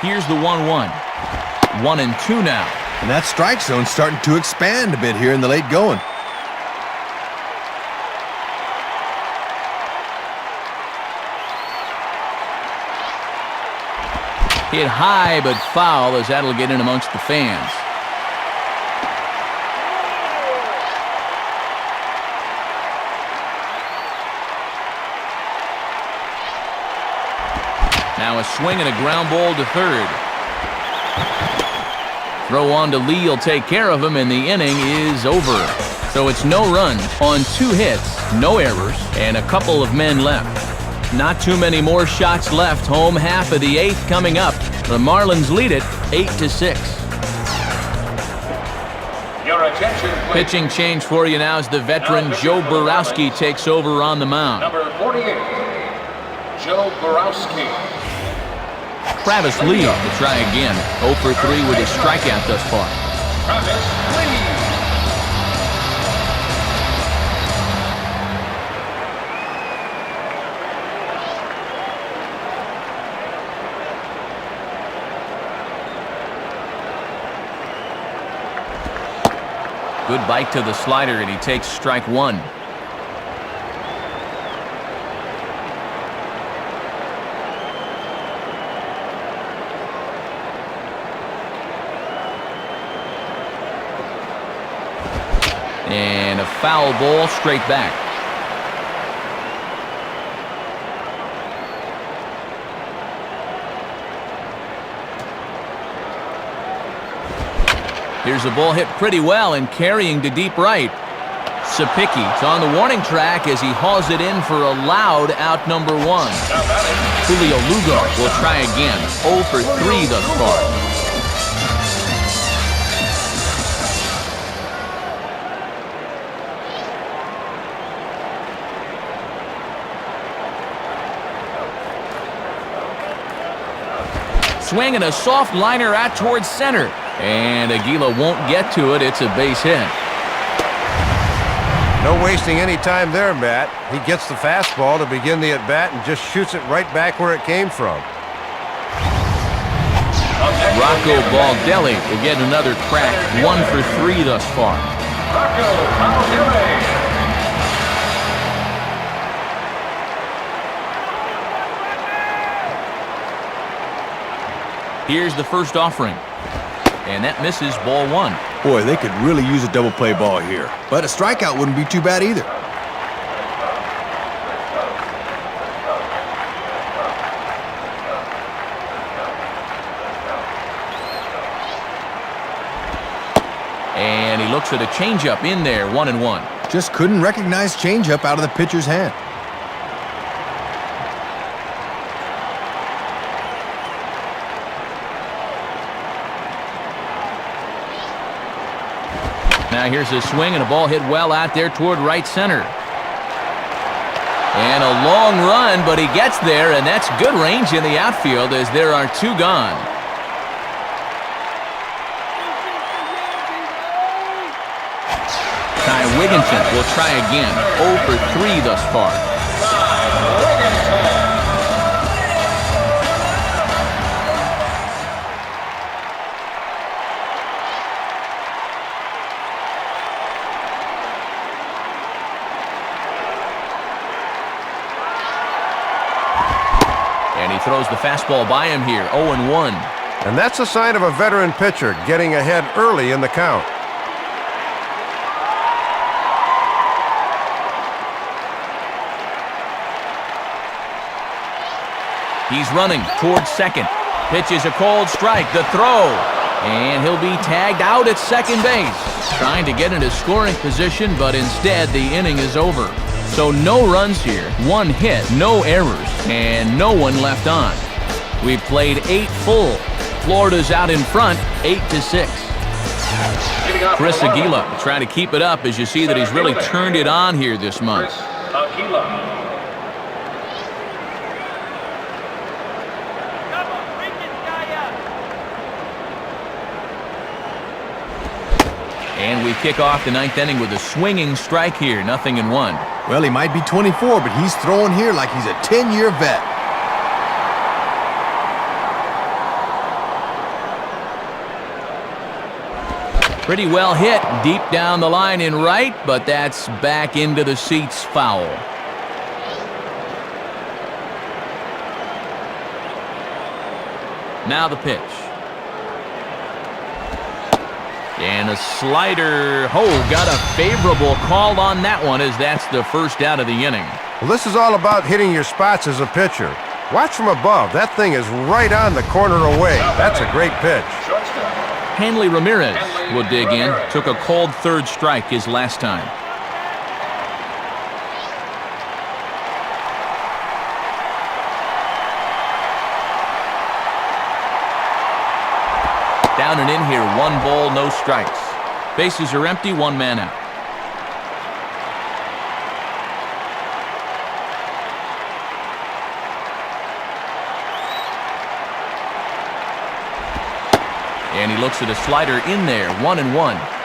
Here's the 1-1. 1-2 now. And that strike zone's starting to expand a bit here in the late going. Hit high but foul as that'll get in amongst the fans. Now a swing and a ground ball to third. Throw on to Lee will take care of him, and the inning is over. So it's no runs on 2 hits, no errors, and a couple of men left. Not too many more shots left. Home half of the 8th coming up. The Marlins lead it 8-6. Your attention, please. Pitching change for you now as the veteran Joe Borowski takes over on the mound. Number 48, Joe Borowski. Travis Lee to try again. 0 for 3 with a strikeout thus far. Travis Lee. Good bite to the slider, and he takes strike 1. And a foul ball straight back. Here's a ball hit pretty well and carrying to deep right. Sapicki's on the warning track as he hauls it in for a loud out number 1. Julio Lugo will try again. 0 for 3 thus far. Swinging a soft liner out towards center. And Aguila won't get to it. It's a base hit. No wasting any time there, Matt. He gets the fastball to begin the at-bat and just shoots it right back where it came from. Rocco Baldelli will get another crack. 1 for 3 thus far. Rocco Baldelli. Here's the first offering. And that misses, ball 1. Boy, they could really use a double play ball here. But a strikeout wouldn't be too bad either. And he looks at a changeup in there, 1-1. Just couldn't recognize changeup out of the pitcher's hand. Now here's a swing and a ball hit well out there toward right center. And a long run, but he gets there, and that's good range in the outfield as there are 2 gone. Ty Wigginton will try again. 0 for 3 thus far. And he throws the fastball by him here, 0-1. And that's a sign of a veteran pitcher getting ahead early in the count. He's running towards second. Pitches a cold strike, the throw. And he'll be tagged out at second base. Trying to get into scoring position, but instead the inning is over. So no runs here, 1 hit, no errors, and no one left on. We've played 8 full. Florida's out in front, 8-6. Chris Aguila trying to keep it up as you see that he's really turned it on here this month. And we kick off the 9th inning with a swinging strike here, 0-1. Well, he might be 24, but he's throwing here like he's a 10-year vet. Pretty well hit deep down the line in right, but that's back into the seats, foul. Now the pitch. And a slider. Oh, got a favorable call on that one as that's the first out of the inning. Well, this is all about hitting your spots as a pitcher. Watch from above. That thing is right on the corner away. That's a great pitch. Hanley Ramirez will dig in. Took a cold third strike his last time. Down and in here, 1 ball, no strikes. Bases are empty, 1 man out. And he looks at a slider in there, 1-1.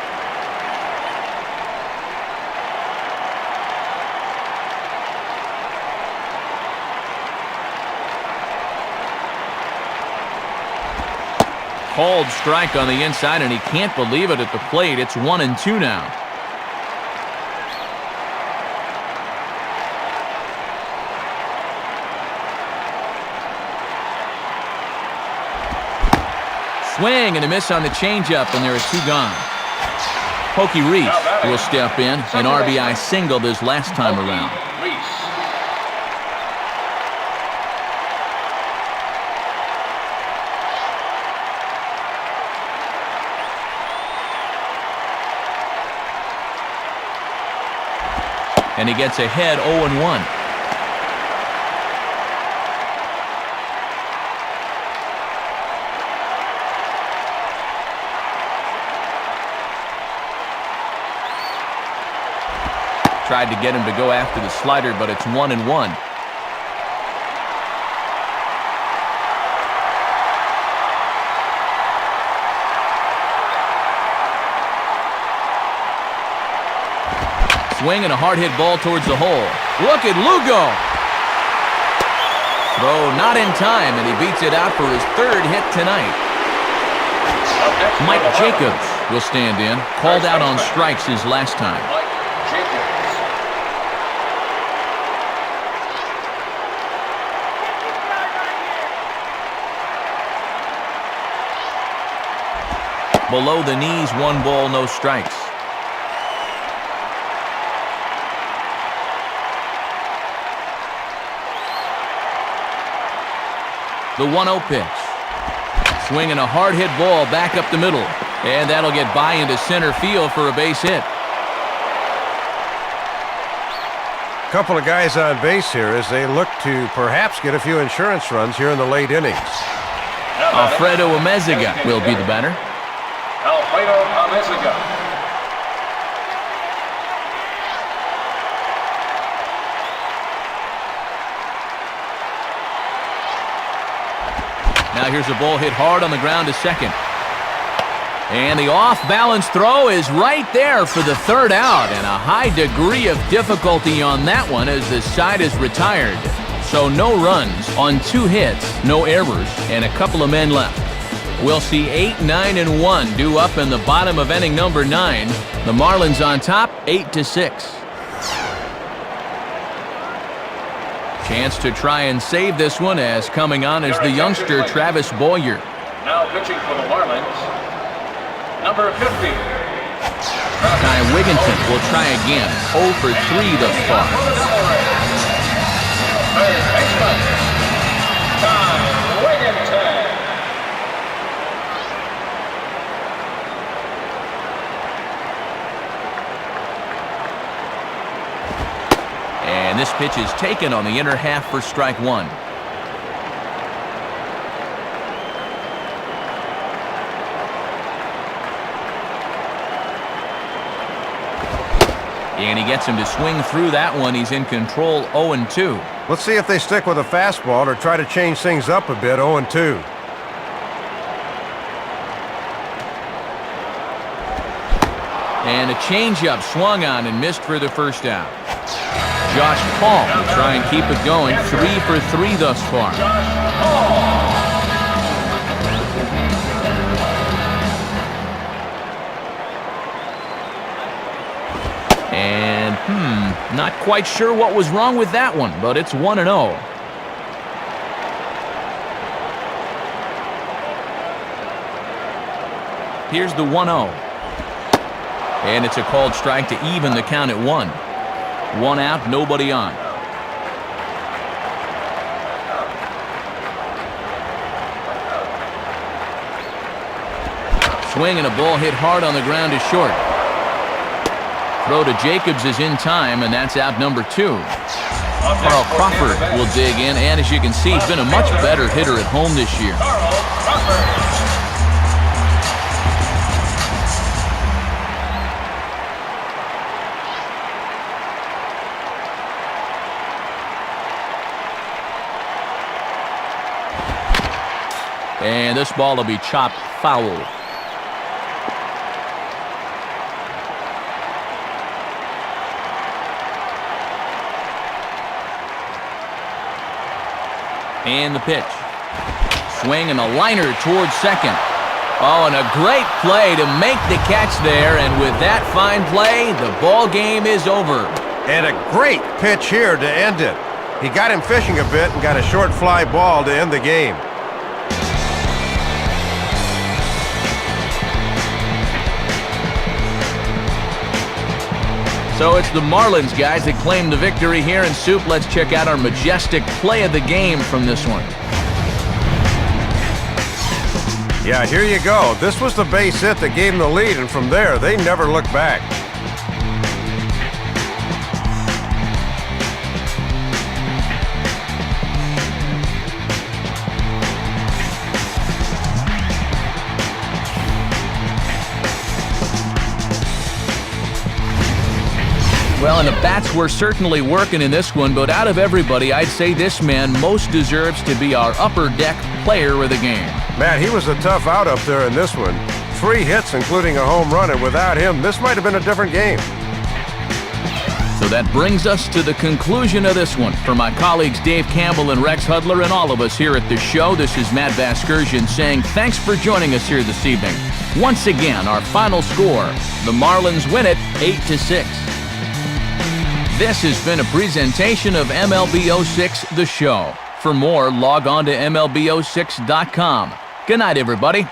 Called strike on the inside, and he can't believe it at the plate. It's 1-2 now. Swing and a miss on the changeup, and there are 2 gone. Pokey Reese will step in, an RBI single this last time around. And he gets ahead 0-1. Tried to get him to go after the slider, but it's 1-1. Swing and a hard hit ball towards the hole. Look at Lugo. Throw not in time, and he beats it out for his 3rd hit tonight. Mike Jacobs will stand in. Called out on strikes his last time. Below the knees, 1 ball, no strikes. The 1-0 pitch. Swinging a hard hit ball back up the middle. And that'll get by into center field for a base hit. Couple of guys on base here as they look to perhaps get a few insurance runs here in the late innings. Alfredo Amezaga will be the batter. Alfredo Amezaga. Now here's a ball hit hard on the ground to second. And the off-balance throw is right there for the 3rd out, and a high degree of difficulty on that one as the side is retired. So no runs on 2 hits, no errors, and a couple of men left. We'll see 8, 9, and 1 due up in the bottom of inning number 9. The Marlins on top, 8-6. Chance to try and save this one, as coming on is the youngster Travis Boyer. Now pitching for the Marlins, number 50. Ty Wigginton will try again. 0 for 3 thus far. Third baseman, Ty Wigginton. And this pitch is taken on the inner half for strike 1. And he gets him to swing through that one. He's in control, 0-2. Let's see if they stick with a fastball or try to change things up a bit, 0-2. And a changeup swung on and missed for the 1st out. Josh Paul will try and keep it going. 3 for 3 thus far. And, not quite sure what was wrong with that one, but it's 1-0. Here's the 1-0. And it's a called strike to even the count at 1. 1 out, nobody on. Swing and a ball hit hard on the ground is short. Throw to Jacobs is in time, and that's out number 2. Carl Crawford will dig in, and as you can see, he's been a much better hitter at home this year. and this ball will be chopped foul. And the pitch. Swing and a liner towards second. Oh, and a great play to make the catch there, and with that fine play, the ball game is over. And a great pitch here to end it. He got him fishing a bit and got a short fly ball to end the game. So it's the Marlins guys that claim the victory here in Soup. Let's check out our majestic play of the game from this one. Yeah, here you go. This was the base hit that gave them the lead, and from there, they never looked back. Well, and the bats were certainly working in this one, but out of everybody, I'd say this man most deserves to be our upper deck player of the game. Man, he was a tough out up there in this one. 3 hits, including a home run, and without him, this might have been a different game. So that brings us to the conclusion of this one. For my colleagues Dave Campbell and Rex Hudler and all of us here at the show, this is Matt Vasgersian saying thanks for joining us here this evening. Once again, our final score, the Marlins win it 8-6. This has been a presentation of MLB 06 The Show. For more, log on to MLB06.com. Good night, everybody.